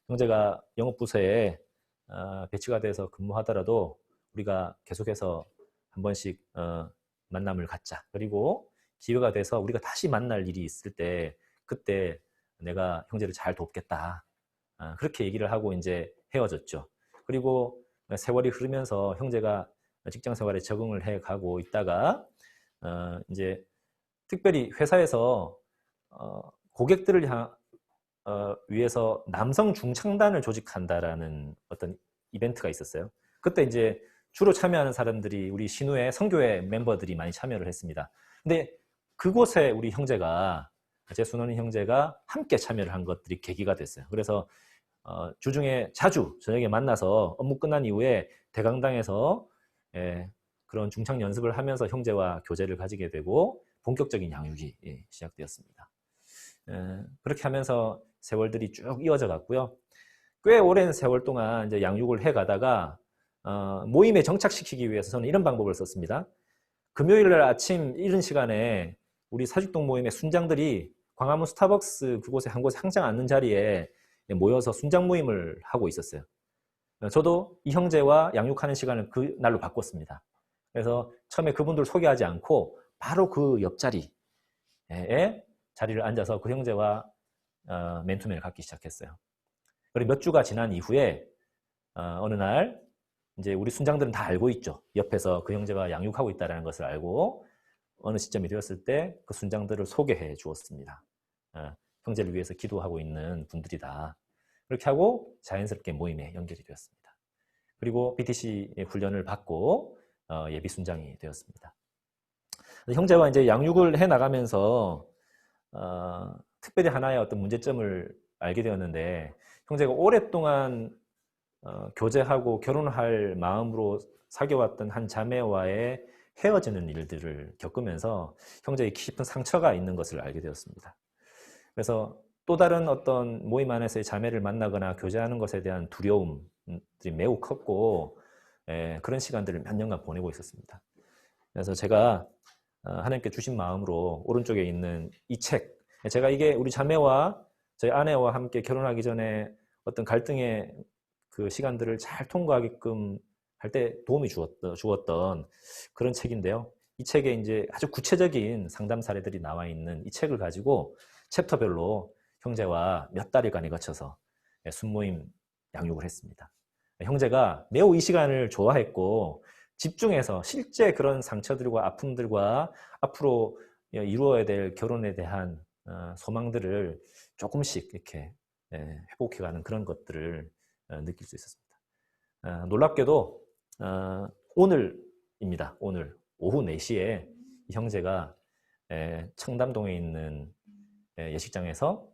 형제가 영업부서에 배치가 돼서 근무하더라도 우리가 계속해서 한 번씩 만남을 갖자. 그리고 기회가 돼서 우리가 다시 만날 일이 있을 때 그때 내가 형제를 잘 돕겠다. 그렇게 얘기를 하고 이제 헤어졌죠. 그리고 세월이 흐르면서 형제가 직장 생활에 적응을 해 가고 있다가 이제 특별히 회사에서 고객들을 위해서 남성 중창단을 조직한다라는 어떤 이벤트가 있었어요. 그때 이제 주로 참여하는 사람들이 우리 신우의 선교회 멤버들이 많이 참여를 했습니다. 근데 그곳에 우리 형제가, 제 순원인 형제가 함께 참여를 한 것들이 계기가 됐어요. 그래서 주중에 자주 저녁에 만나서 업무 끝난 이후에 대강당에서 그런 중창 연습을 하면서 형제와 교제를 가지게 되고 본격적인 양육이 시작되었습니다. 그렇게 하면서 세월들이 쭉 이어져 갔고요. 꽤 오랜 세월 동안 이제 양육을 해 가다가 모임에 정착시키기 위해서 저는 이런 방법을 썼습니다. 금요일 날 아침 이른 시간에 우리 사직동 모임의 순장들이 광화문 스타벅스 그곳에 한 곳에 항상 앉는 자리에 모여서 순장 모임을 하고 있었어요. 저도 이 형제와 양육하는 시간을 그 날로 바꿨습니다. 그래서 처음에 그분들 소개하지 않고 바로 그 옆자리에 자리를 앉아서 그 형제와 맨투맨을 갖기 시작했어요. 그리고 몇 주가 지난 이후에 어느 날 이제 우리 순장들은 다 알고 있죠. 옆에서 그 형제가 양육하고 있다는 것을 알고 어느 시점이 되었을 때 그 순장들을 소개해 주었습니다. 형제를 위해서 기도하고 있는 분들이다. 그렇게 하고 자연스럽게 모임에 연결이 되었습니다. 그리고 BTC 훈련을 받고 예비 순장이 되었습니다. 형제와 이제 양육을 해 나가면서 특별히 하나의 어떤 문제점을 알게 되었는데, 형제가 오랫동안 교제하고 결혼할 마음으로 사귀어왔던 한 자매와의 헤어지는 일들을 겪으면서 형제의 깊은 상처가 있는 것을 알게 되었습니다. 그래서 또 다른 어떤 모임 안에서의 자매를 만나거나 교제하는 것에 대한 두려움들이 매우 컸고, 그런 시간들을 몇 년간 보내고 있었습니다. 그래서 제가 하나님께 주신 마음으로 오른쪽에 있는 이 책, 제가 이게 우리 자매와 저희 아내와 함께 결혼하기 전에 어떤 갈등의 그 시간들을 잘 통과하게끔 할 때 도움이 주었던 그런 책인데요. 이 책에 이제 아주 구체적인 상담 사례들이 나와 있는 이 책을 가지고 챕터별로 형제와 몇 달간에 거쳐서 순모임 양육을 했습니다. 형제가 매우 이 시간을 좋아했고 집중해서 실제 그런 상처들과 아픔들과 앞으로 이루어야 될 결혼에 대한 소망들을 조금씩 이렇게 회복해가는 그런 것들을 느낄 수 있었습니다. 놀랍게도 오늘입니다. 오늘 오후 4시에 이 형제가 청담동에 있는 예식장에서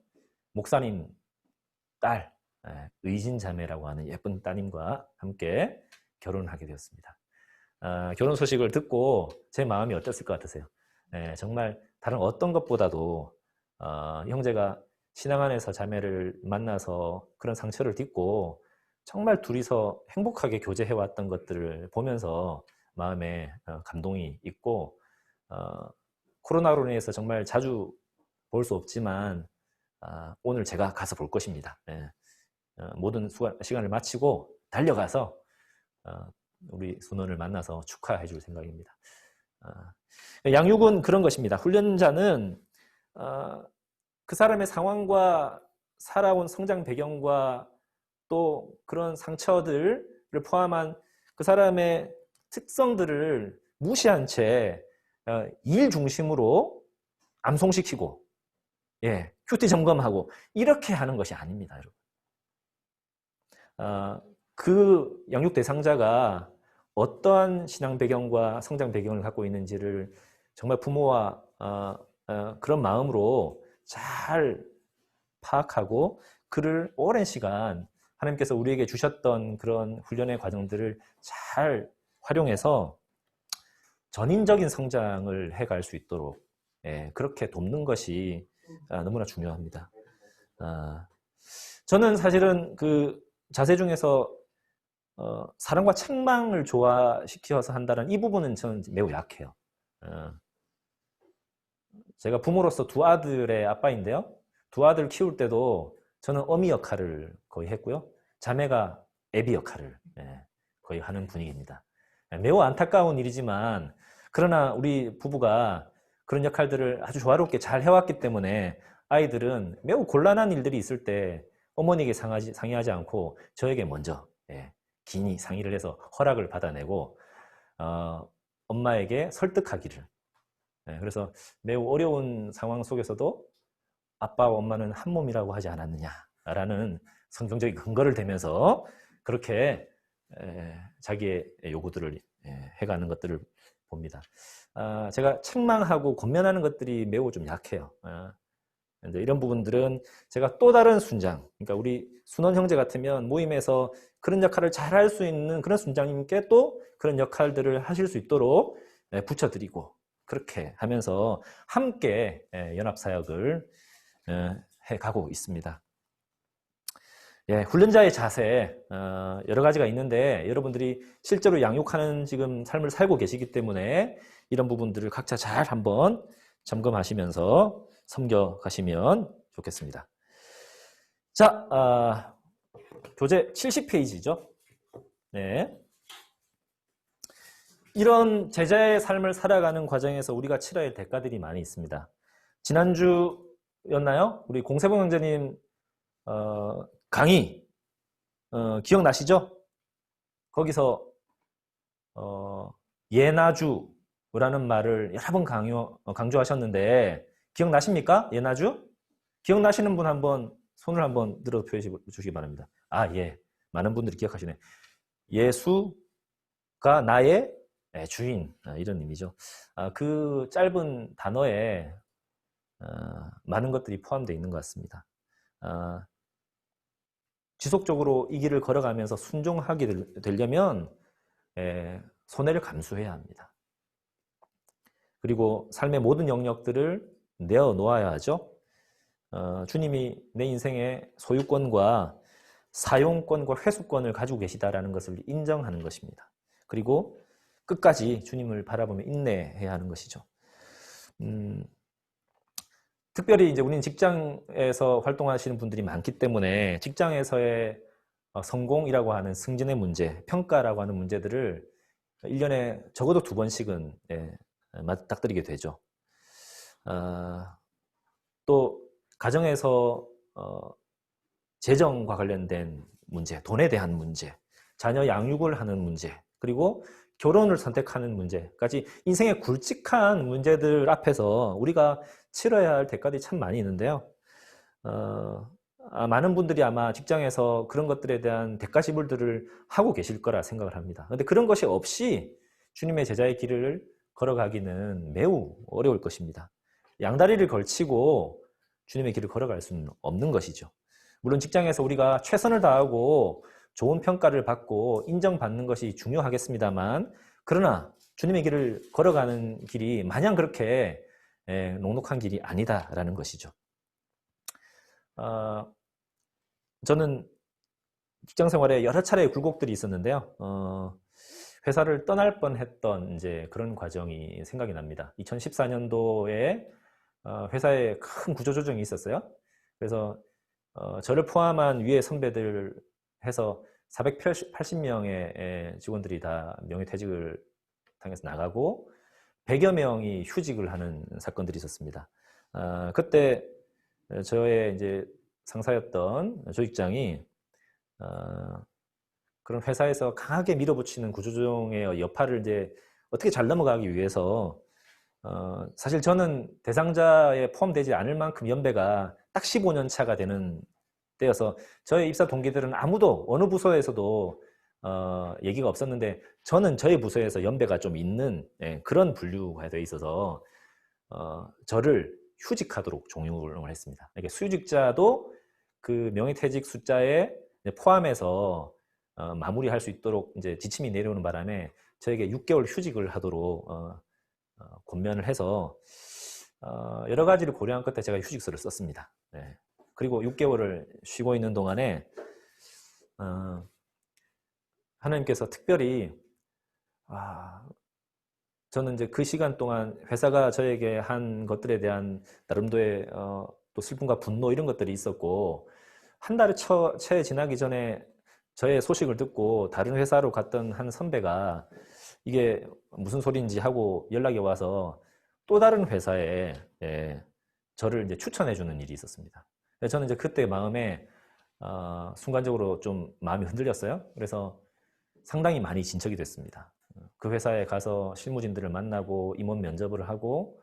목사님 딸 의진 자매라고 하는 예쁜 따님과 함께 결혼을 하게 되었습니다. 결혼 소식을 듣고 제 마음이 어땠을 것 같으세요? 정말 다른 어떤 것보다도 형제가 신앙 안에서 자매를 만나서 그런 상처를 딛고 정말 둘이서 행복하게 교제해왔던 것들을 보면서 마음에 감동이 있고, 코로나로 인해서 정말 자주 볼 수 없지만 오늘 제가 가서 볼 것입니다. 모든 시간을 마치고 달려가서 우리 순원을 만나서 축하해 줄 생각입니다. 양육은 그런 것입니다. 훈련자는 그 사람의 상황과 살아온 성장 배경과 또 그런 상처들을 포함한 그 사람의 특성들을 무시한 채 일 중심으로 암송시키고 큐티 점검하고 이렇게 하는 것이 아닙니다, 여러분. 그 양육 대상자가 어떠한 신앙 배경과 성장 배경을 갖고 있는지를 정말 부모와 그런 마음으로 잘 파악하고 그를 오랜 시간 하나님께서 우리에게 주셨던 그런 훈련의 과정들을 잘 활용해서 전인적인 성장을 해갈 수 있도록 그렇게 돕는 것이 너무나 중요합니다. 저는 사실은 그 자세 중에서 사랑과 책망을 조화시켜서 한다는 이 부분은 저는 매우 약해요. 제가 부모로서 두 아들의 아빠인데요. 두 아들 키울 때도 저는 어미 역할을 거의 했고요. 자매가 애비 역할을 거의 하는 분위기입니다. 매우 안타까운 일이지만 그러나 우리 부부가 그런 역할들을 아주 조화롭게 잘 해왔기 때문에 아이들은 매우 곤란한 일들이 있을 때 어머니에게 상의하지 않고 저에게 먼저 긴히 상의를 해서 허락을 받아내고 엄마에게 설득하기를. 그래서 매우 어려운 상황 속에서도 아빠와 엄마는 한 몸이라고 하지 않았느냐라는 성경적인 근거를 대면서 그렇게 자기의 요구들을 해가는 것들을 봅니다. 제가 책망하고 권면하는 것들이 매우 좀 약해요. 이런 부분들은 제가 또 다른 순장, 그러니까 우리 순원 형제 같으면 모임에서 그런 역할을 잘 할 수 있는 그런 순장님께 또 그런 역할들을 하실 수 있도록 붙여드리고 그렇게 하면서 함께 연합사역을 해가고 있습니다. 훈련자의 자세 여러 가지가 있는데 여러분들이 실제로 양육하는 지금 삶을 살고 계시기 때문에 이런 부분들을 각자 잘 한번 점검하시면서 섬겨가시면 좋겠습니다. 자, 교재 70페이지죠. 제자의 삶을 살아가는 과정에서 우리가 치러야 할 대가들이 많이 있습니다. 지난주였나요? 우리 공세봉 형제님 강의 기억나시죠? 거기서 예나주라는 말을 여러 번 강조하셨는데 기억나십니까? 예나주? 기억나시는 분 한번 손을 한번 들어 표시해 주시기 바랍니다. 아, 예. 많은 분들이 기억하시네. 예수가 나의 주인, 이런 의미죠. 그 짧은 단어에 많은 것들이 포함되어 있는 것 같습니다. 지속적으로 이 길을 걸어가면서 순종하게 되려면 손해를 감수해야 합니다. 그리고 삶의 모든 영역들을 내어놓아야 하죠. 주님이 내 인생의 소유권과 사용권과 회수권을 가지고 계시다라는 것을 인정하는 것입니다. 그리고 끝까지 주님을 바라보며 인내해야 하는 것이죠. 특별히 이제 우리는 직장에서 활동하시는 분들이 많기 때문에 직장에서의 성공이라고 하는 승진의 문제, 평가라고 하는 문제들을 1년에 적어도 2번씩은 맞닥뜨리게 되죠. 또 가정에서 재정과 관련된 문제, 돈에 대한 문제, 자녀 양육을 하는 문제, 그리고 결혼을 선택하는 문제까지 인생의 굵직한 문제들 앞에서 우리가 치러야 할 대가들이 참 많이 있는데요. 많은 분들이 아마 직장에서 그런 것들에 대한 대가지불들을 하고 계실 거라 생각을 합니다. 그런데 그런 것이 없이 주님의 제자의 길을 걸어가기는 매우 어려울 것입니다. 양다리를 걸치고 주님의 길을 걸어갈 수는 없는 것이죠. 물론 직장에서 우리가 최선을 다하고 좋은 평가를 받고 인정받는 것이 중요하겠습니다만, 그러나 주님의 길을 걸어가는 길이 마냥 그렇게 녹록한 길이 아니다라는 것이죠. 저는 직장 생활에 여러 차례의 굴곡들이 있었는데요. 회사를 떠날 뻔했던 이제 그런 과정이 생각이 납니다. 2014년도에 회사에 큰 구조조정이 있었어요. 그래서 저를 포함한 위에 선배들 해서 480명의 직원들이 다 명예퇴직을 당해서 나가고 100여 명이 휴직을 하는 사건들이 있었습니다. 그때 저의 이제 상사였던 조직장이 그런 회사에서 강하게 밀어붙이는 구조조정의 여파를 이제 어떻게 잘 넘어가기 위해서 사실 저는 대상자에 포함되지 않을 만큼 연배가 딱 15년 차가 되는 때여서 저의 입사 동기들은 아무도 어느 부서에서도 얘기가 없었는데 저는 저희 부서에서 연배가 좀 있는 그런 분류가 되어 있어서 저를 휴직하도록 종용을 했습니다. 이게 수직자도 그 명예퇴직 숫자에 포함해서 마무리할 수 있도록 이제 지침이 내려오는 바람에 저에게 6개월 휴직을 하도록 권면을 해서 여러 가지를 고려한 끝에 제가 휴직서를 썼습니다. 네. 그리고 6개월을 쉬고 있는 동안에 하나님께서 특별히 저는 이제 그 시간 동안 회사가 저에게 한 것들에 대한 나름대로의 또 슬픔과 분노 이런 것들이 있었고, 한 달이 채 지나기 전에 저의 소식을 듣고 다른 회사로 갔던 한 선배가 이게 무슨 소리인지 하고 연락이 와서 또 다른 회사에 저를 이제 추천해 주는 일이 있었습니다. 저는 이제 그때 마음에 순간적으로 좀 마음이 흔들렸어요. 그래서 상당히 많이 진척이 됐습니다. 그 회사에 가서 실무진들을 만나고 임원 면접을 하고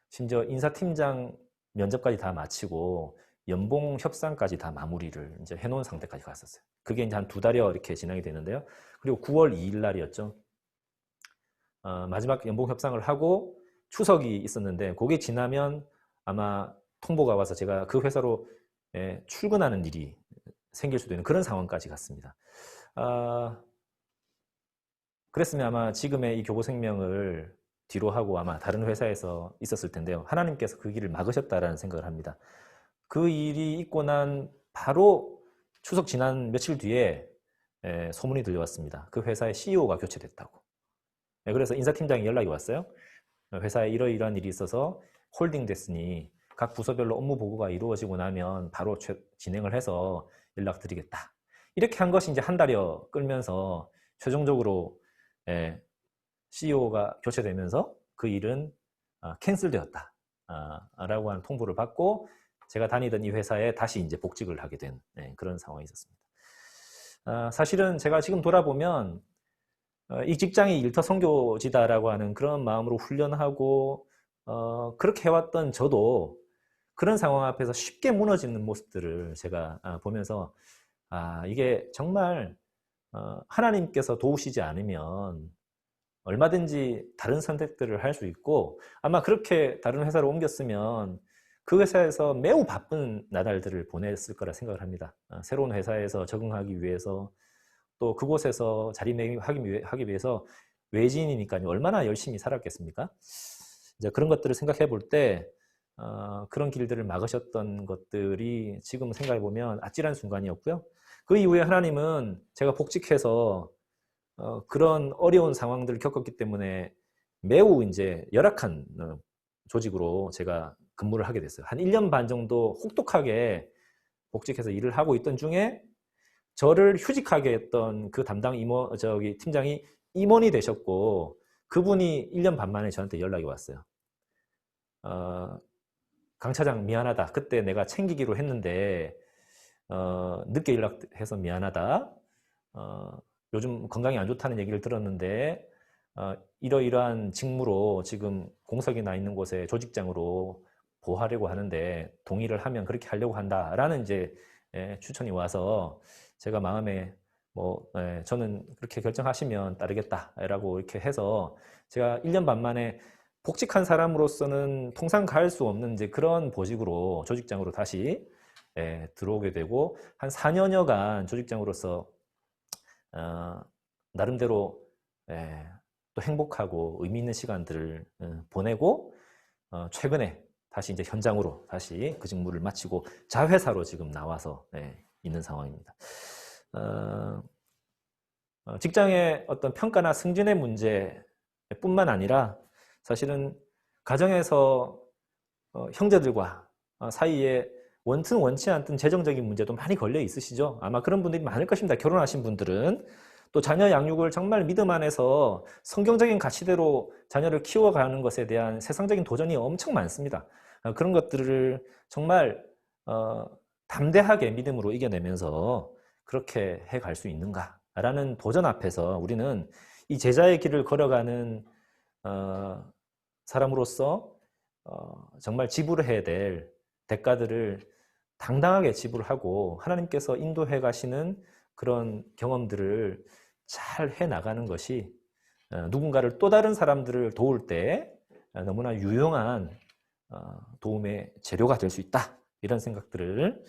심지어 인사팀장 면접까지 다 마치고 연봉 협상까지 다 마무리를 이제 해놓은 상태까지 갔었어요. 그게 이제 한 2달여 이렇게 진행이 되는데요. 그리고 9월 2일 날이었죠. 마지막 연봉 협상을 하고 추석이 있었는데 그게 지나면 아마 통보가 와서 제가 그 회사로 출근하는 일이 생길 수도 있는 그런 상황까지 갔습니다. 그랬으면 아마 지금의 이 교보생명을 뒤로 하고 아마 다른 회사에서 있었을 텐데요. 하나님께서 그 길을 막으셨다라는 생각을 합니다. 그 일이 있고 난 바로 추석 지난 며칠 뒤에 소문이 들려왔습니다. 그 회사의 CEO가 교체됐다고. 그래서 인사팀장이 연락이 왔어요. 회사에 이러이러한 일이 있어서 홀딩됐으니 각 부서별로 업무 보고가 이루어지고 나면 바로 진행을 해서 연락드리겠다. 이렇게 한 것이 이제 한 달여 끌면서 최종적으로 CEO가 교체되면서 그 일은 캔슬되었다 라고 하는 통보를 받고 제가 다니던 이 회사에 다시 이제 복직을 하게 된 그런 상황이 있었습니다. 사실은 제가 지금 돌아보면 이 직장이 일터 선교지다라고 하는 그런 마음으로 훈련하고 그렇게 해왔던 저도 그런 상황 앞에서 쉽게 무너지는 모습들을 제가 보면서 이게 정말 하나님께서 도우시지 않으면 얼마든지 다른 선택들을 할 수 있고 아마 그렇게 다른 회사로 옮겼으면 그 회사에서 매우 바쁜 나날들을 보냈을 거라 생각을 합니다. 새로운 회사에서 적응하기 위해서 또 그곳에서 자리매김하기 위해서 외지인이니까요. 얼마나 열심히 살았겠습니까? 이제 그런 것들을 생각해 볼 때 그런 길들을 막으셨던 것들이 지금 생각해 보면 아찔한 순간이었고요. 그 이후에 하나님은 제가 복직해서 그런 어려운 상황들을 겪었기 때문에 매우 이제 열악한 조직으로 제가 근무를 하게 됐어요. 한 1년 반 정도 혹독하게 복직해서 일을 하고 있던 중에 저를 휴직하게 했던 그 담당 팀장이 임원이 되셨고 그분이 1년 반 만에 저한테 연락이 왔어요. 강 차장 미안하다. 그때 내가 챙기기로 했는데 늦게 연락해서 미안하다. 요즘 건강이 안 좋다는 얘기를 들었는데 이러이러한 직무로 지금 공석이 나 있는 곳에 조직장으로 보하려고 하는데 동의를 하면 그렇게 하려고 한다라는 이제 추천이 와서 제가 마음에 저는 그렇게 결정하시면 따르겠다라고 이렇게 해서 제가 1년 반 만에 복직한 사람으로서는 통상 가할 수 없는 이제 그런 보직으로 조직장으로 다시 들어오게 되고 한 4년여간 조직장으로서 나름대로 또 행복하고 의미 있는 시간들을 보내고 최근에 다시 이제 현장으로 다시 그 직무를 마치고 자회사로 지금 나와서 있는 상황입니다. 직장의 어떤 평가나 승진의 문제뿐만 아니라 사실은 가정에서 형제들과 사이에 원튼 원치 않든 재정적인 문제도 많이 걸려 있으시죠. 아마 그런 분들이 많을 것입니다. 결혼하신 분들은. 또 자녀 양육을 정말 믿음 안에서 성경적인 가치대로 자녀를 키워가는 것에 대한 세상적인 도전이 엄청 많습니다. 그런 것들을 정말 담대하게 믿음으로 이겨내면서 그렇게 해갈 수 있는가라는 도전 앞에서 우리는 이 제자의 길을 걸어가는 사람으로서 정말 지불해야 될 대가들을 당당하게 지불하고 하나님께서 인도해 가시는 그런 경험들을 잘 해나가는 것이 누군가를 또 다른 사람들을 도울 때 너무나 유용한 도움의 재료가 될 수 있다. 이런 생각들을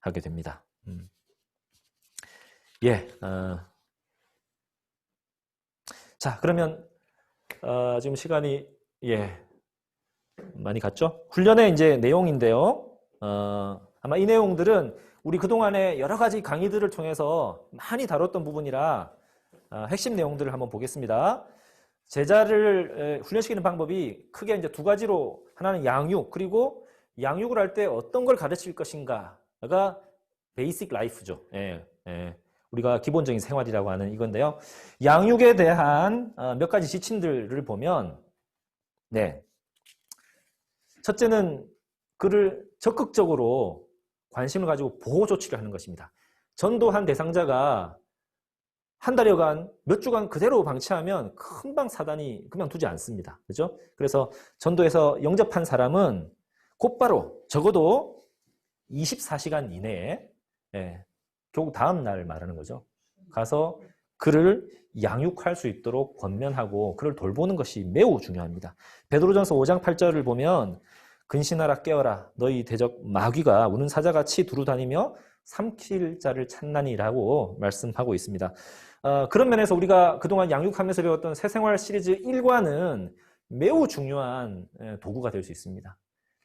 하게 됩니다. 자, 그러면 지금 시간이 많이 갔죠? 훈련의 이제 내용인데요. 아마 이 내용들은 우리 그동안에 여러 가지 강의들을 통해서 많이 다뤘던 부분이라 핵심 내용들을 한번 보겠습니다. 제자를 훈련시키는 방법이 크게 이제 두 가지로, 하나는 양육, 그리고 양육을 할 때 어떤 걸 가르칠 것인가가 베이직 라이프죠. 우리가 기본적인 생활이라고 하는 이건데요. 양육에 대한 몇 가지 지침들을 보면, 첫째는 그를 적극적으로 관심을 가지고 보호 조치를 하는 것입니다. 전도한 대상자가 한 달여간, 몇 주간 그대로 방치하면 금방 사단이 그만두지 않습니다. 그죠? 그래서 전도에서 영접한 사람은 곧바로 적어도 24시간 이내에, 결국 다음 날 말하는 거죠. 가서 그를 양육할 수 있도록 권면하고 그를 돌보는 것이 매우 중요합니다. 베드로전서 5장 8절을 보면 근신하라 깨어라 너희 대적 마귀가 우는 사자같이 두루다니며 삼킬 자를 찾나니라고 말씀하고 있습니다. 그런 면에서 우리가 그동안 양육하면서 배웠던 새생활 시리즈 1과는 매우 중요한 도구가 될 수 있습니다.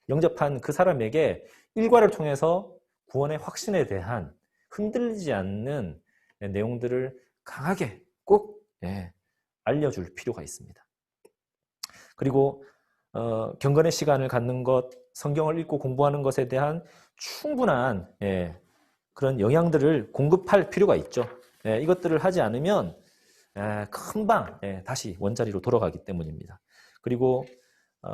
영접한 그 사람에게 1과를 통해서 구원의 확신에 대한 흔들리지 않는 내용들을 강하게 꼭 알려줄 필요가 있습니다. 그리고 경건의 시간을 갖는 것, 성경을 읽고 공부하는 것에 대한 충분한 그런 영향들을 공급할 필요가 있죠. 이것들을 하지 않으면 금방 다시 원자리로 돌아가기 때문입니다. 그리고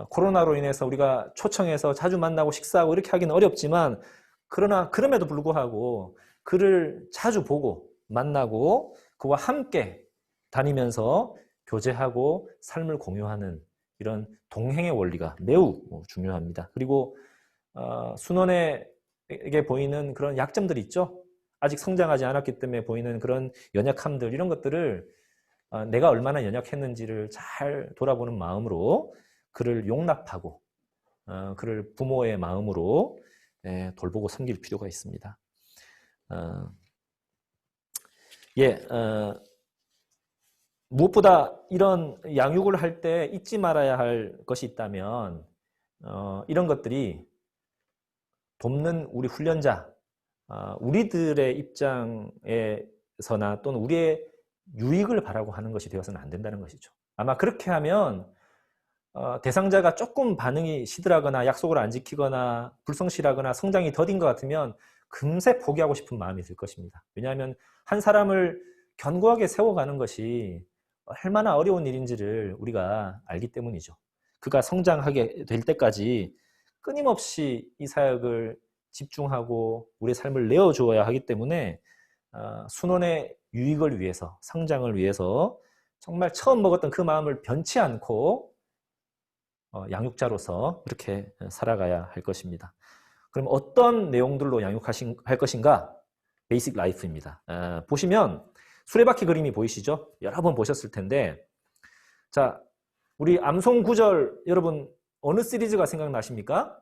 코로나로 인해서 우리가 초청해서 자주 만나고 식사하고 이렇게 하기는 어렵지만 그러나 그럼에도 불구하고 그를 자주 보고 만나고 그와 함께 다니면서 교제하고 삶을 공유하는 이런 동행의 원리가 매우 중요합니다. 그리고 순원에게 보이는 그런 약점들이 있죠. 아직 성장하지 않았기 때문에 보이는 그런 연약함들 이런 것들을 내가 얼마나 연약했는지를 잘 돌아보는 마음으로 그를 용납하고 그를 부모의 마음으로 돌보고 섬길 필요가 있습니다. 무엇보다 이런 양육을 할 때 잊지 말아야 할 것이 있다면 이런 것들이 돕는 우리 훈련자, 우리들의 입장에서나 또는 우리의 유익을 바라고 하는 것이 되어서는 안 된다는 것이죠. 아마 그렇게 하면 대상자가 조금 반응이 시들하거나 약속을 안 지키거나 불성실하거나 성장이 더딘 것 같으면 금세 포기하고 싶은 마음이 들 것입니다. 왜냐하면 한 사람을 견고하게 세워가는 것이 얼마나 어려운 일인지를 우리가 알기 때문이죠. 그가 성장하게 될 때까지 끊임없이 이 사역을 집중하고 우리의 삶을 내어주어야 하기 때문에 순원의 유익을 위해서, 성장을 위해서 정말 처음 먹었던 그 마음을 변치 않고 양육자로서 이렇게 살아가야 할 것입니다. 그럼 어떤 내용들로 양육할 것인가? 베이직 라이프입니다. 보시면 수레바퀴 그림이 보이시죠? 여러 번 보셨을 텐데, 자, 우리 암송 구절 여러분 어느 시리즈가 생각나십니까?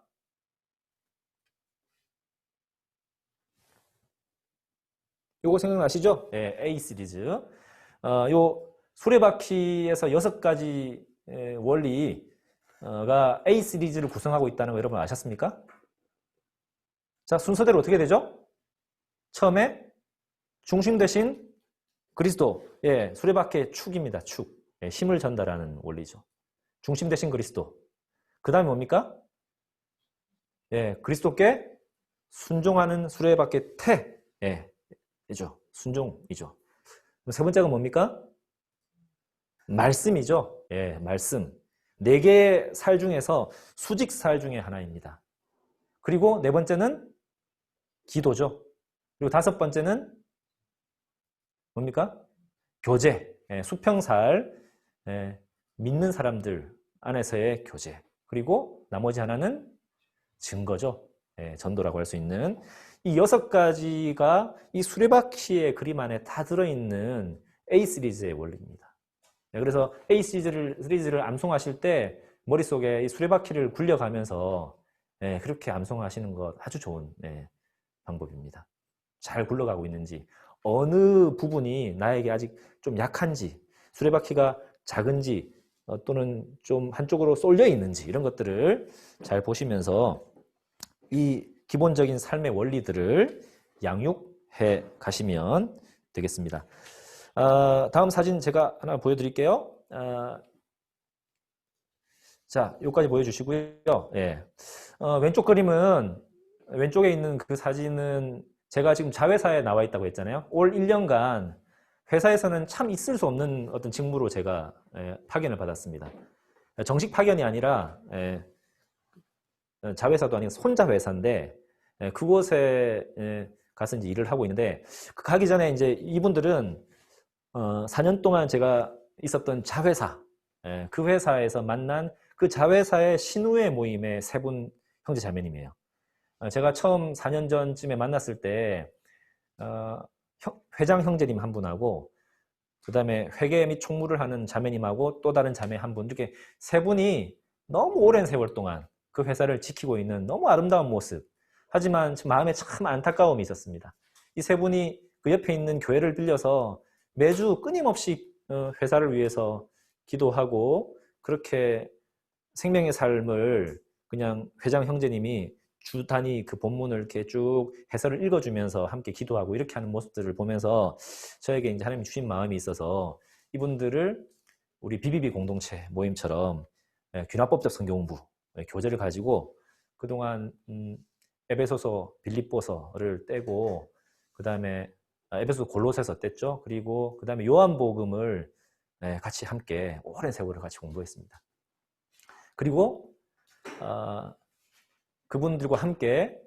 요거 생각나시죠? 네, A 시리즈. 요 수레바퀴에서 6가지 원리가 A 시리즈를 구성하고 있다는 거 여러분 아셨습니까? 자, 순서대로 어떻게 되죠? 처음에 중심 대신 그리스도, 수레바퀴의 축입니다. 축. 힘을 전달하는 원리죠. 중심 대신 그리스도. 그 다음에 뭡니까? 그리스도께 순종하는 수레바퀴 태. 이죠. 순종이죠. 세 번째가 뭡니까? 말씀이죠. 말씀. 4개의 살 중에서 수직살 중에 하나입니다. 그리고 4번째는 기도죠. 그리고 5번째는 뭡니까? 교제. 수평살. 믿는 사람들 안에서의 교제. 그리고 나머지 하나는 증거죠. 전도라고 할 수 있는 이 6가지가 이 수레바퀴의 그림 안에 다 들어있는 A 시리즈의 원리입니다. 그래서 A 시리즈를 암송하실 때 머릿속에 이 수레바퀴를 굴려가면서 그렇게 암송하시는 것 아주 좋은 방법입니다. 잘 굴러가고 있는지, 어느 부분이 나에게 아직 좀 약한지, 수레바퀴가 작은지 또는 좀 한쪽으로 쏠려 있는지 이런 것들을 잘 보시면서 이 기본적인 삶의 원리들을 양육해 가시면 되겠습니다. 다음 사진 제가 하나 보여드릴게요. 자, 여기까지 보여주시고요. 왼쪽 그림은, 왼쪽에 있는 그 사진은 제가 지금 자회사에 나와 있다고 했잖아요. 올 1년간 회사에서는 참 있을 수 없는 어떤 직무로 제가 파견을 받았습니다. 정식 파견이 아니라 자회사도 아닌 혼자 회사인데 그곳에 가서 이제 일을 하고 있는데, 가기 전에 이제 이분들은 4년 동안 제가 있었던 자회사, 그 회사에서 만난 그 자회사의 신우회 모임의 3분 형제 자매님이에요. 제가 처음 4년 전쯤에 만났을 때 회장 형제님 한 분하고 그 다음에 회계 및 총무를 하는 자매님하고 또 다른 자매 한 분, 이렇게 3분이 너무 오랜 세월 동안 그 회사를 지키고 있는 너무 아름다운 모습, 하지만 마음에 참 안타까움이 있었습니다. 이 3분이 그 옆에 있는 교회를 빌려서 매주 끊임없이 회사를 위해서 기도하고 그렇게 생명의 삶을 그냥 회장 형제님이 주 단위 그 본문을 이렇게 쭉 해설을 읽어주면서 함께 기도하고 이렇게 하는 모습들을 보면서 저에게 이제 하나님이 주신 마음이 있어서 이분들을 우리 BBB 공동체 모임처럼 귀납법적 성경공부 교재를 가지고 그동안 에베소서, 빌립보서를 떼고 그 다음에 에베소 골로새서 뗐죠. 그리고 그 다음에 요한복음을 같이 함께 오랜 세월을 같이 공부했습니다. 그리고 그분들과 함께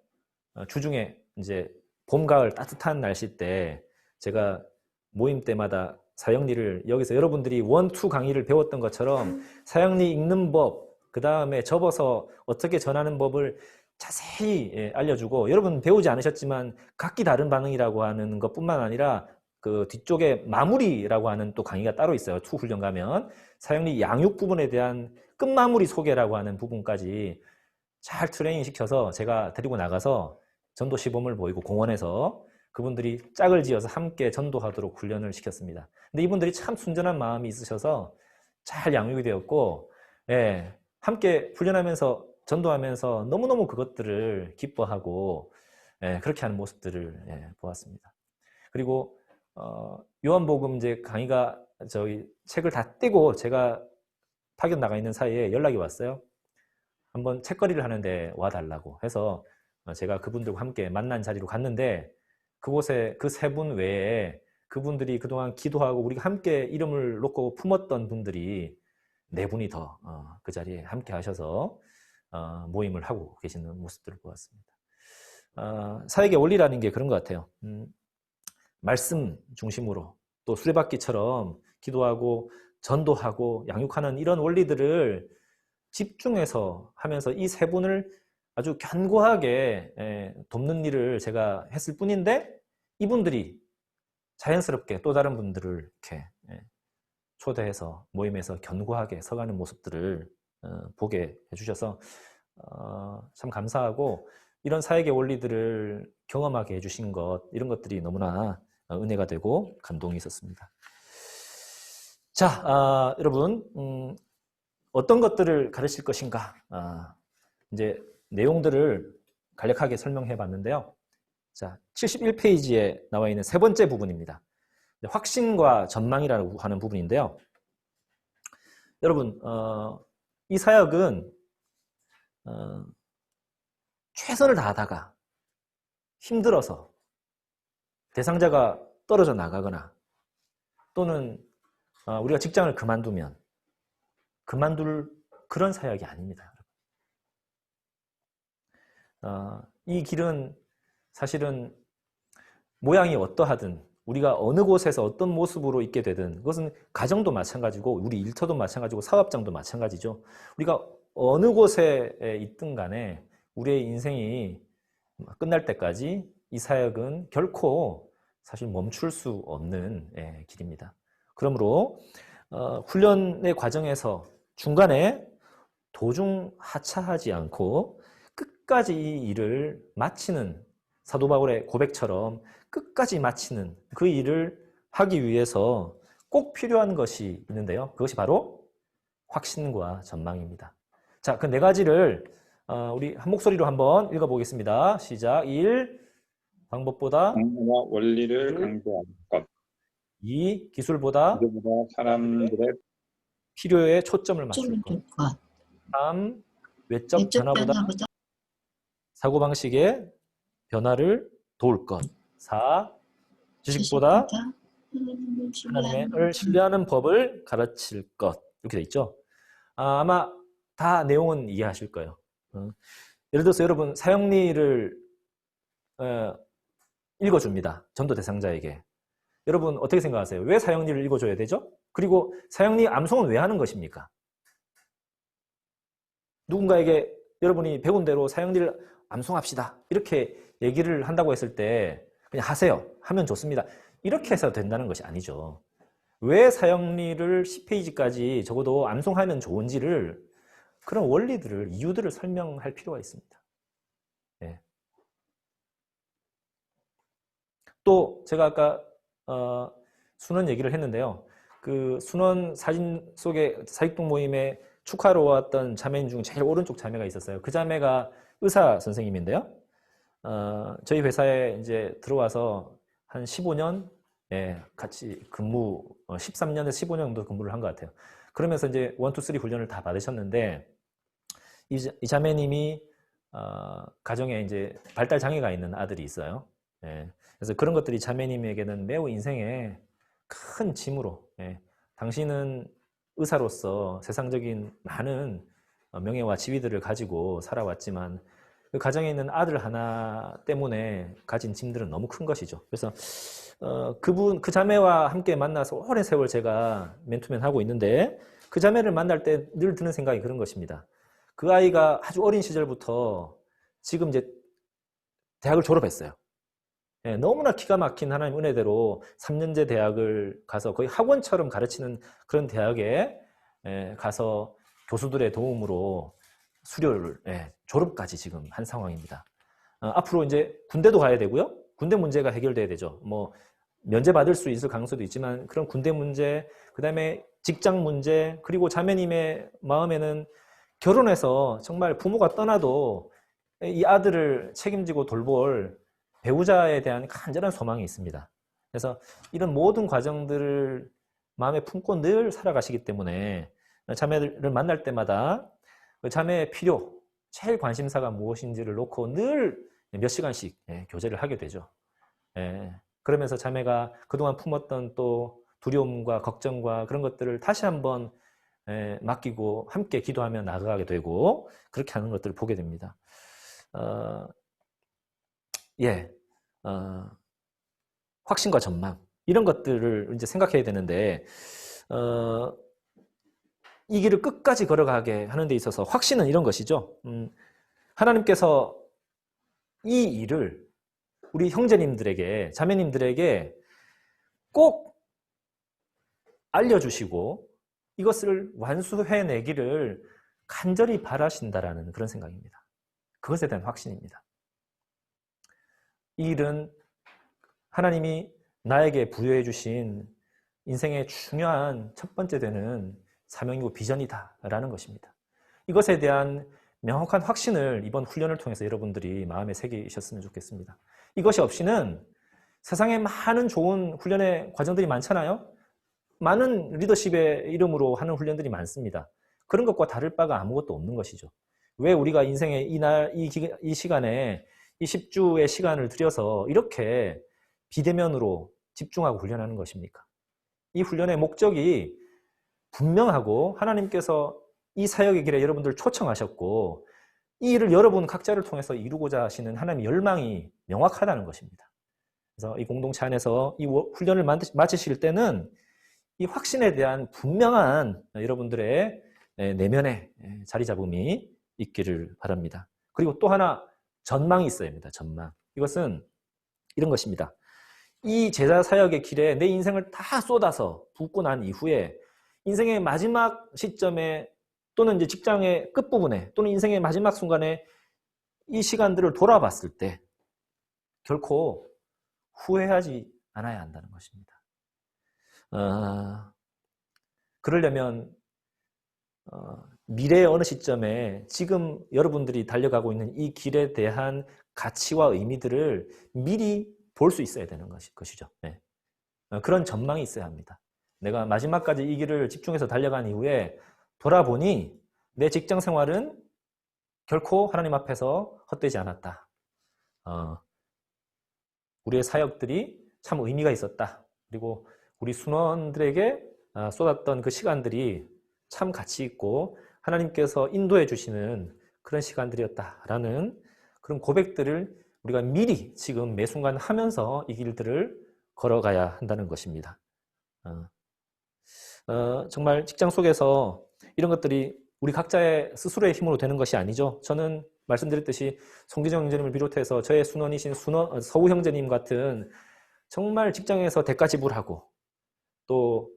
주중에 이제 봄, 가을 따뜻한 날씨 때 제가 모임 때마다 사형리를 여기서 여러분들이 1, 2 강의를 배웠던 것처럼 사형리 읽는 법, 그 다음에 접어서 어떻게 전하는 법을 자세히 알려주고, 여러분 배우지 않으셨지만 각기 다른 반응이라고 하는 것뿐만 아니라 그 뒤쪽에 마무리라고 하는 또 강의가 따로 있어요. 2 훈련 가면 사형리 양육 부분에 대한 끝마무리 소개라고 하는 부분까지 잘 트레이닝 시켜서 제가 데리고 나가서 전도 시범을 보이고 공원에서 그분들이 짝을 지어서 함께 전도하도록 훈련을 시켰습니다. 근데 이분들이 참 순전한 마음이 있으셔서 잘 양육이 되었고, 함께 훈련하면서 전도하면서 너무너무 그것들을 기뻐하고 그렇게 하는 모습들을 보았습니다. 그리고 요한복음 이제 강의가 저희 책을 다 떼고 제가 파견 나가 있는 사이에 연락이 왔어요. 한번 책거리를 하는데 와달라고 해서 제가 그분들과 함께 만난 자리로 갔는데, 그곳에 그 3분 외에 그분들이 그동안 기도하고 우리가 함께 이름을 놓고 품었던 분들이 4분이 더 그 자리에 함께 하셔서 모임을 하고 계시는 모습들을 보았습니다. 사역의 원리라는 게 그런 것 같아요. 말씀 중심으로 또 수레바퀴처럼 기도하고 전도하고 양육하는 이런 원리들을 집중해서 하면서 이 3분을 아주 견고하게 돕는 일을 제가 했을 뿐인데, 이분들이 자연스럽게 또 다른 분들을 이렇게 초대해서 모임에서 견고하게 서가는 모습들을 보게 해주셔서 참 감사하고, 이런 사역의 원리들을 경험하게 해주신 것, 이런 것들이 너무나 은혜가 되고 감동이 있었습니다. 자, 여러분, 어떤 것들을 가르칠 것인가, 이제 내용들을 간략하게 설명해 봤는데요. 자, 71페이지에 나와 있는 3번째 부분입니다. 확신과 전망이라고 하는 부분인데요. 여러분, 이 사역은 최선을 다하다가 힘들어서 대상자가 떨어져 나가거나 또는 우리가 직장을 그만두면 그만둘 그런 사역이 아닙니다. 이 길은 사실은 모양이 어떠하든, 우리가 어느 곳에서 어떤 모습으로 있게 되든, 그것은 가정도 마찬가지고 우리 일터도 마찬가지고 사업장도 마찬가지죠. 우리가 어느 곳에 있든 간에 우리의 인생이 끝날 때까지 이 사역은 결코 사실 멈출 수 없는 길입니다. 그러므로 훈련의 과정에서 중간에 도중 하차하지 않고 끝까지 이 일을 마치는, 사도 바울의 고백처럼 끝까지 마치는 그 일을 하기 위해서 꼭 필요한 것이 있는데요. 그것이 바로 확신과 전망입니다. 자, 그 4가지를 우리 한 목소리로 한번 읽어보겠습니다. 시작. 1. 방법보다 원리를 강조하는 것. 2. 기술보다 사람들의 필요에 초점을 맞출 것. 3. 외적 변화보다 사고방식의 변화를 도울 것. 4. 지식보다 하나님을 신뢰하는 법을 가르칠 것. 이렇게 돼 있죠. 아마 다 내용은 이해하실 거예요. 예를 들어서 여러분 사형리를 읽어줍니다. 전도 대상자에게. 여러분 어떻게 생각하세요? 왜 사형리를 읽어줘야 되죠? 그리고 사형리 암송은 왜 하는 것입니까? 누군가에게 여러분이 배운 대로 사형리를 암송합시다, 이렇게 얘기를 한다고 했을 때 그냥 하세요, 하면 좋습니다, 이렇게 해서 된다는 것이 아니죠. 왜 사형리를 10페이지까지 적어도 암송하면 좋은지를, 그런 원리들을, 이유들을 설명할 필요가 있습니다. 네. 또 제가 아까 순원 얘기를 했는데요. 그 순원 사진 속에 사익동 모임에 축하로 왔던 자매인 중 제일 오른쪽 자매가 있었어요. 그 자매가 의사 선생님인데요. 저희 회사에 이제 들어와서 한 15년 같이 근무, 13년에서 15년 정도 근무를 한 것 같아요. 그러면서 이제 1, 2, 3 훈련을 다 받으셨는데, 이 자매님이 가정에 이제 발달 장애가 있는 아들이 있어요. 예. 그래서 그런 것들이 자매님에게는 매우 인생의 큰 짐으로, 예. 당신은 의사로서 세상적인 많은 명예와 지위들을 가지고 살아왔지만 그 가정에 있는 아들 하나 때문에 가진 짐들은 너무 큰 것이죠. 그래서 그 자매와 함께 만나서 오랜 세월 제가 맨투맨 하고 있는데 그 자매를 만날 때 늘 드는 생각이 그런 것입니다. 그 아이가 아주 어린 시절부터 지금 이제 대학을 졸업했어요. 예, 너무나 기가 막힌 하나님 은혜대로 3년제 대학을 가서 거의 학원처럼 가르치는 그런 대학에 가서 교수들의 도움으로 수료를 졸업까지 지금 한 상황입니다. 앞으로 이제 군대도 가야 되고요. 군대 문제가 해결돼야 되죠. 뭐 면제 받을 수 있을 가능성도 있지만 그런 군대 문제, 그다음에 직장 문제, 그리고 자매님의 마음에는 결혼해서 정말 부모가 떠나도 이 아들을 책임지고 돌볼 배우자에 대한 간절한 소망이 있습니다. 그래서 이런 모든 과정들을 마음에 품고 늘 살아가시기 때문에 자매를 만날 때마다 그 자매의 필요, 제일 관심사가 무엇인지를 놓고 늘 몇 시간씩 교제를 하게 되죠. 그러면서 자매가 그동안 품었던 또 두려움과 걱정과 그런 것들을 다시 한번 맡기고 함께 기도하며 나아가게 되고 그렇게 하는 것들을 보게 됩니다. 확신과 전망 이런 것들을 이제 생각해야 되는데 이 길을 끝까지 걸어가게 하는 데 있어서 확신은 이런 것이죠. 하나님께서 이 일을 우리 형제님들에게, 자매님들에게 꼭 알려주시고 이것을 완수해내기를 간절히 바라신다라는 그런 생각입니다. 그것에 대한 확신입니다. 이 일은 하나님이 나에게 부여해 주신 인생의 중요한 첫 번째 되는 사명이고 비전이다라는 것입니다. 이것에 대한 명확한 확신을 이번 훈련을 통해서 여러분들이 마음에 새기셨으면 좋겠습니다. 이것이 없이는 세상에 많은 좋은 훈련의 과정들이 많잖아요. 많은 리더십의 이름으로 하는 훈련들이 많습니다. 그런 것과 다를 바가 아무것도 없는 것이죠. 왜 우리가 인생의 이 시간에 이 10주의 시간을 들여서 이렇게 비대면으로 집중하고 훈련하는 것입니까? 이 훈련의 목적이 분명하고 하나님께서 이 사역의 길에 여러분들 초청하셨고 이 일을 여러분 각자를 통해서 이루고자 하시는 하나님의 열망이 명확하다는 것입니다. 그래서 이 공동체 안에서 이 훈련을 마치실 때는 이 확신에 대한 분명한 여러분들의 내면의 자리 잡음이 있기를 바랍니다. 그리고 또 하나 전망이 있어야 합니다. 전망. 이것은 이런 것입니다. 이 제자 사역의 길에 내 인생을 다 쏟아서 붓고 난 이후에 인생의 마지막 시점에 또는 이제 직장의 끝부분에 또는 인생의 마지막 순간에 이 시간들을 돌아봤을 때 결코 후회하지 않아야 한다는 것입니다. 그러려면 미래의 어느 시점에 지금 여러분들이 달려가고 있는 이 길에 대한 가치와 의미들을 미리 볼 수 있어야 되는 것이죠. 네. 그런 전망이 있어야 합니다. 내가 마지막까지 이 길을 집중해서 달려간 이후에 돌아보니 내 직장 생활은 결코 하나님 앞에서 헛되지 않았다. 우리의 사역들이 참 의미가 있었다. 그리고 우리 순원들에게 쏟았던 그 시간들이 참 가치 있고 하나님께서 인도해 주시는 그런 시간들이었다라는 그런 고백들을 우리가 미리 지금 매 순간 하면서 이 길들을 걸어가야 한다는 것입니다. 정말 직장 속에서 이런 것들이 우리 각자의 스스로의 힘으로 되는 것이 아니죠. 저는 말씀드렸듯이 송기정 형제님을 비롯해서 저의 순원이신 서우 형제님 같은 정말 직장에서 대가 지불하고 또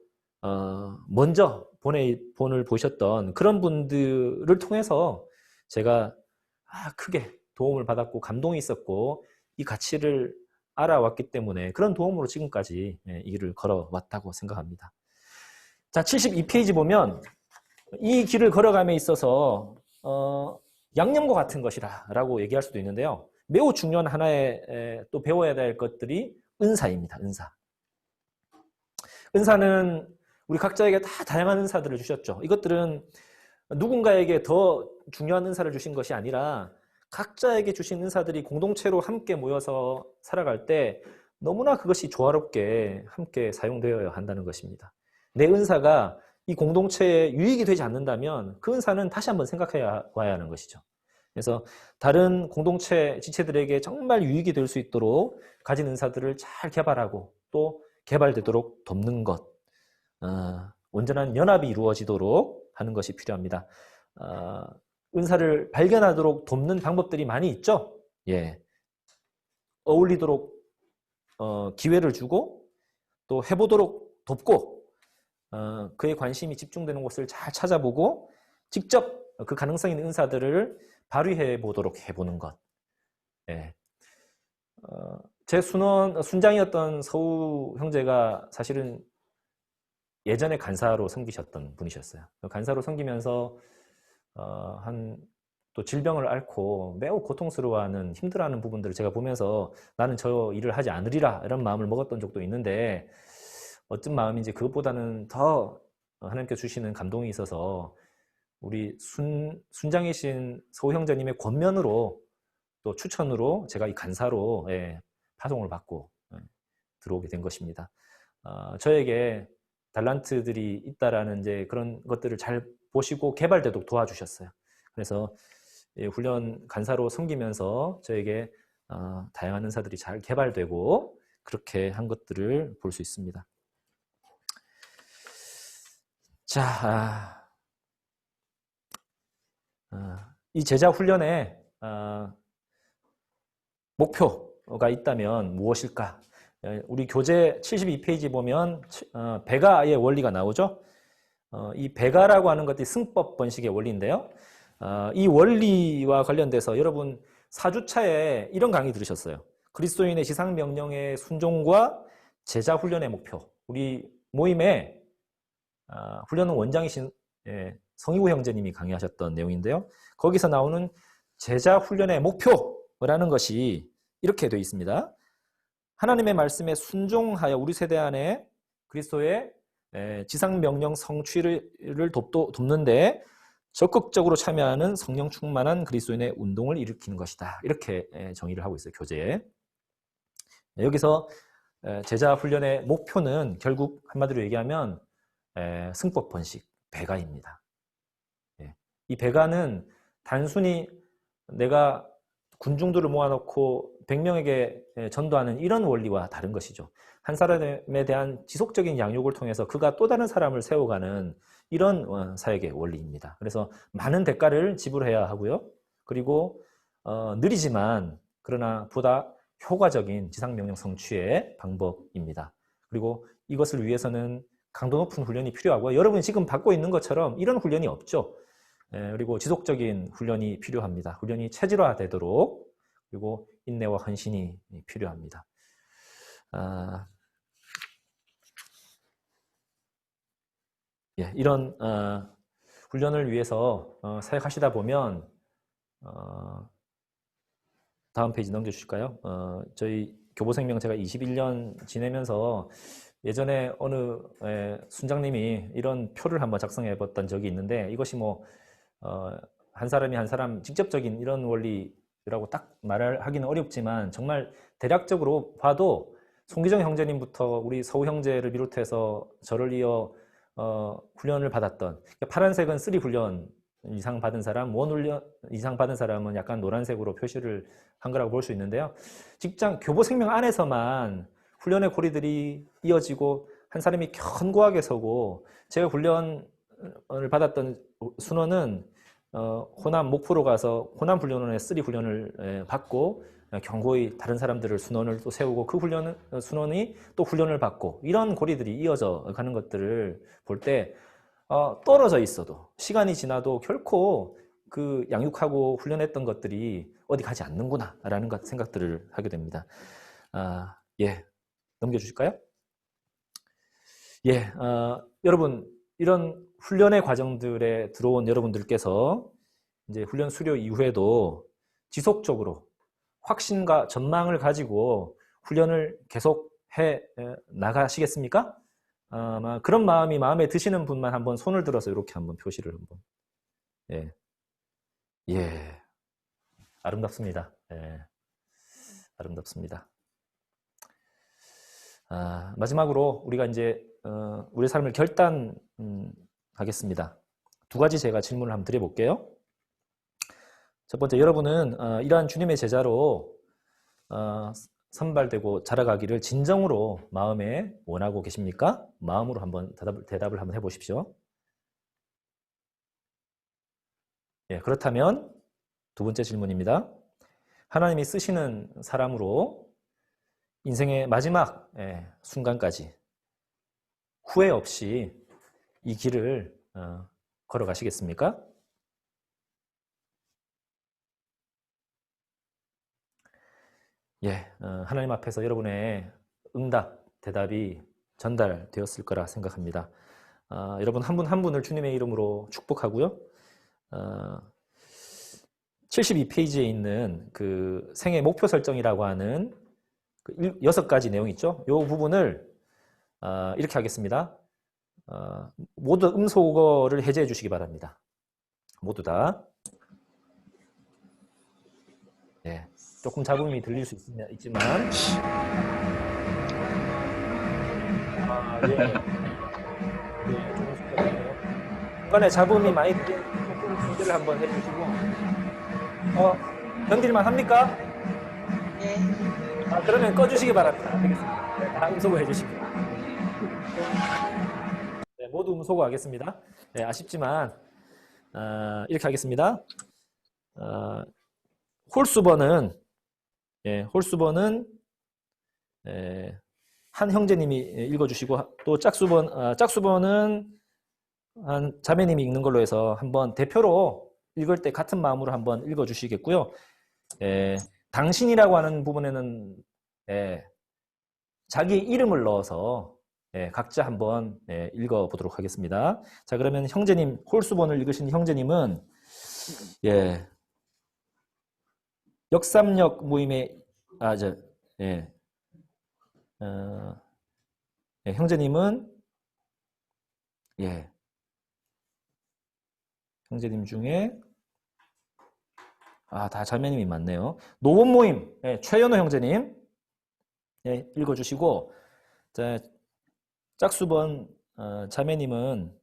먼저 본을 보셨던 그런 분들을 통해서 제가 크게 도움을 받았고 감동이 있었고 이 가치를 알아왔기 때문에 그런 도움으로 지금까지 이 길을 걸어왔다고 생각합니다. 자, 72페이지 보면 이 길을 걸어감에 있어서 양념과 같은 것이라 라고 얘기할 수도 있는데요. 매우 중요한 하나의 또 배워야 될 것들이 은사입니다. 은사. 은사는 우리 각자에게 다 다양한 은사들을 주셨죠. 이것들은 누군가에게 더 중요한 은사를 주신 것이 아니라 각자에게 주신 은사들이 공동체로 함께 모여서 살아갈 때 너무나 그것이 조화롭게 함께 사용되어야 한다는 것입니다. 내 은사가 이 공동체에 유익이 되지 않는다면 그 은사는 다시 한번 생각해 와야 하는 것이죠. 그래서 다른 공동체 지체들에게 정말 유익이 될 수 있도록 가진 은사들을 잘 개발하고 또 개발되도록 돕는 것, 온전한 연합이 이루어지도록 하는 것이 필요합니다. 은사를 발견하도록 돕는 방법들이 많이 있죠. 예, 어울리도록 기회를 주고 또 해보도록 돕고 그의 관심이 집중되는 곳을 잘 찾아보고 직접 그 가능성 있는 은사들을 발휘해 보도록 해보는 것. 예. 제 순장이었던 서우 형제가 사실은 예전에 간사로 섬기셨던 분이셨어요. 간사로 섬기면서 또 질병을 앓고 매우 고통스러워하는 힘들어하는 부분들을 제가 보면서 나는 저 일을 하지 않으리라 이런 마음을 먹었던 적도 있는데 어떤 마음인지 그것보다는 더 하나님께서 주시는 감동이 있어서 우리 순장이신 서우 형제님의 권면으로 또 추천으로 제가 이 간사로 파송을 받고 들어오게 된 것입니다. 저에게 달란트들이 있다라는 이제 그런 것들을 잘 보시고 개발되도록 도와주셨어요. 그래서 훈련 간사로 섬기면서 저에게 다양한 은사들이 잘 개발되고 그렇게 한 것들을 볼 수 있습니다. 자, 이 제자 훈련에 목표가 있다면 무엇일까? 우리 교재 72페이지 보면 배가의 원리가 나오죠. 이 배가라고 하는 것이 승법 번식의 원리인데요. 이 원리와 관련돼서 여러분 4주차에 이런 강의 들으셨어요. 그리스도인의 지상명령의 순종과 제자 훈련의 목표. 우리 모임에 훈련은 원장이신 성희구 형제님이 강의하셨던 내용인데요. 거기서 나오는 제자 훈련의 목표라는 것이 이렇게 되어 있습니다. 하나님의 말씀에 순종하여 우리 세대 안에 그리스도의 지상명령 성취를 돕는데 적극적으로 참여하는 성령 충만한 그리스도인의 운동을 일으키는 것이다. 이렇게 정의를 하고 있어요, 교재에. 여기서 제자 훈련의 목표는 결국 한마디로 얘기하면 승법 번식, 배가입니다. 이 배가는 단순히 내가 군중들을 모아놓고 100명에게 전도하는 이런 원리와 다른 것이죠. 한 사람에 대한 지속적인 양육을 통해서 그가 또 다른 사람을 세워가는 이런 사역의 원리입니다. 그래서 많은 대가를 지불해야 하고요. 그리고 느리지만 그러나 보다 효과적인 지상명령 성취의 방법입니다. 그리고 이것을 위해서는 강도 높은 훈련이 필요하고요. 여러분이 지금 받고 있는 것처럼 이런 훈련이 없죠. 그리고 지속적인 훈련이 필요합니다. 훈련이 체질화되도록 그리고 인내와 헌신이 필요합니다. 이런 훈련을 위해서 사역하시다 보면 다음 페이지 넘겨주실까요? 저희 교보생명 제가 21년 지내면서 예전에 어느 순장님이 이런 표를 한번 작성해 봤던 적이 있는데 이것이 뭐 한 사람이 한 사람 직접적인 이런 원리라고 딱 말을 하기는 어렵지만 정말 대략적으로 봐도 송기정 형제님부터 우리 서우 형제를 비롯해서 저를 이어 훈련을 받았던, 파란색은 3 훈련 이상 받은 사람, 1 훈련 이상 받은 사람은 약간 노란색으로 표시를 한 거라고 볼 수 있는데요. 직장 교보생명 안에서만 훈련의 고리들이 이어지고 한 사람이 견고하게 서고, 제가 훈련을 받았던 순원은 호남 목포로 가서 호남 훈련원의 3 훈련을 받고 견고히 다른 사람들을 순원을 또 세우고 그 순원이 또 훈련을 받고 이런 고리들이 이어져 가는 것들을 볼 때 떨어져 있어도 시간이 지나도 결코 그 양육하고 훈련했던 것들이 어디 가지 않는구나 라는 생각들을 하게 됩니다. 넘겨주실까요? 여러분, 이런 훈련의 과정들에 들어온 여러분들께서 이제 훈련 수료 이후에도 지속적으로 확신과 전망을 가지고 훈련을 계속 해 나가시겠습니까? 아마 그런 마음이 마음에 드시는 분만 한번 손을 들어서 이렇게 한번 표시를 한번. 아름답습니다. 예, 아름답습니다. 마지막으로 우리가 이제 우리 삶을 결단하겠습니다. 두 가지 제가 질문을 한번 드려볼게요. 첫 번째, 여러분은 이러한 주님의 제자로 선발되고 자라가기를 진정으로 마음에 원하고 계십니까? 마음으로 한번 대답을 한번 해보십시오. 예, 그렇다면 두 번째 질문입니다. 하나님이 쓰시는 사람으로 인생의 마지막 순간까지 후회 없이 이 길을 걸어가시겠습니까? 예, 하나님 앞에서 여러분의 응답, 대답이 전달되었을 거라 생각합니다. 여러분 한 분 한 분을 주님의 이름으로 축복하고요. 72페이지에 있는 그 생애 목표 설정이라고 하는 그 6가지 내용 있죠? 이 부분을 이렇게 하겠습니다. 모두 음소거를 해제해 주시기 바랍니다. 모두 다. 예, 조금 잡음이 들릴 수 있지만 예. 예, 조금 숙제네요. 중간에 잡음이 많이 들리는 조금 준비를 한번 해주시고 견딜만 합니까? 네. 그러면 꺼주시기 바랍니다. 알겠습니다. 네, 다 음소거 해주시고. 네, 모두 음소거 하겠습니다. 네, 아쉽지만 이렇게 하겠습니다. 홀수번은 한 형제님이 읽어주시고 또 짝수번은 한 자매님이 읽는 걸로 해서 한번 대표로 읽을 때 같은 마음으로 한번 읽어주시겠고요. 당신이라고 하는 부분에는 자기 이름을 넣어서 각자 한번 읽어보도록 하겠습니다. 자, 그러면 형제님, 홀수번을 읽으신 형제님은 역삼역 모임의 형제님은 형제님 중에 다 자매님이 많네요. 노원 모임 최연호 형제님 읽어주시고, 자, 짝수번 자매님은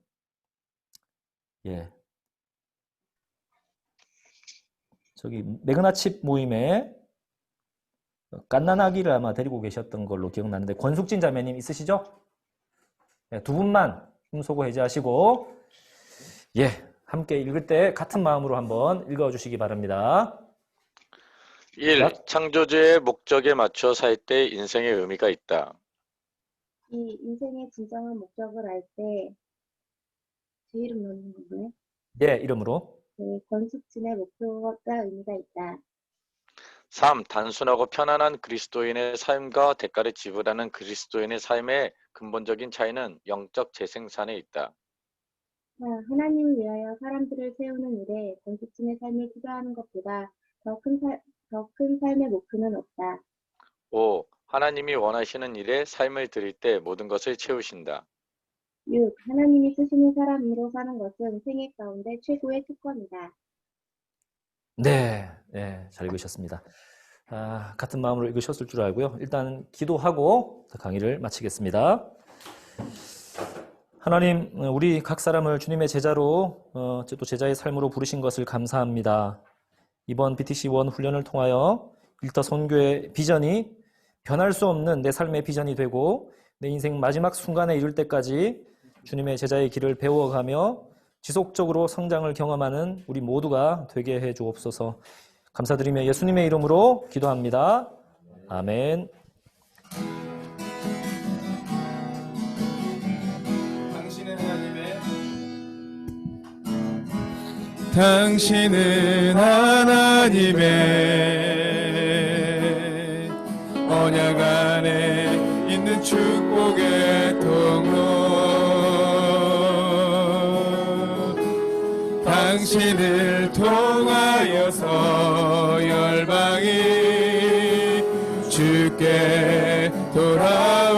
저기 매그나칩 모임에 갓난아기를 아마 데리고 계셨던 걸로 기억나는데 권숙진 자매님 있으시죠? 두 분만 음소거 해제하시고 함께 읽을 때 같은 마음으로 한번 읽어주시기 바랍니다. 1. 창조주의 목적에 맞춰 살 때 인생의 의미가 있다. 2. 인생의 진정한 목적을 알 때 제 이름 넣는 건가요? 네, 이름으로. 네, 권숙진의 목표가 의미가 있다. 3. 단순하고 편안한 그리스도인의 삶과 대가를 지불하는 그리스도인의 삶의 근본적인 차이는 영적 재생산에 있다. 4. 하나님을 위하여 사람들을 세우는 일에 권숙진의 삶을 투자하는 것보다 더 큰 삶의 목표는 없다. 5. 하나님이 원하시는 일에 삶을 드릴 때 모든 것을 채우신다. 6. 하나님이 쓰시는 사람으로 사는 것은 생애 가운데 최고의 특권이다. 네, 잘 읽으셨습니다. 같은 마음으로 읽으셨을 줄 알고요. 일단 기도하고 강의를 마치겠습니다. 하나님, 우리 각 사람을 주님의 제자로 또 제자의 삶으로 부르신 것을 감사합니다. 이번 BTC1 훈련을 통하여 일터 선교의 비전이 변할 수 없는 내 삶의 비전이 되고 내 인생 마지막 순간에 이룰 때까지 주님의 제자의 길을 배워가며 지속적으로 성장을 경험하는 우리 모두가 되게 해 주옵소서. 감사드리며 예수님의 이름으로 기도합니다. 아멘. 당신은 하나님의 언약 안에 있는 축복의 통로. 당신을 통하여서 열방이 주께 돌아오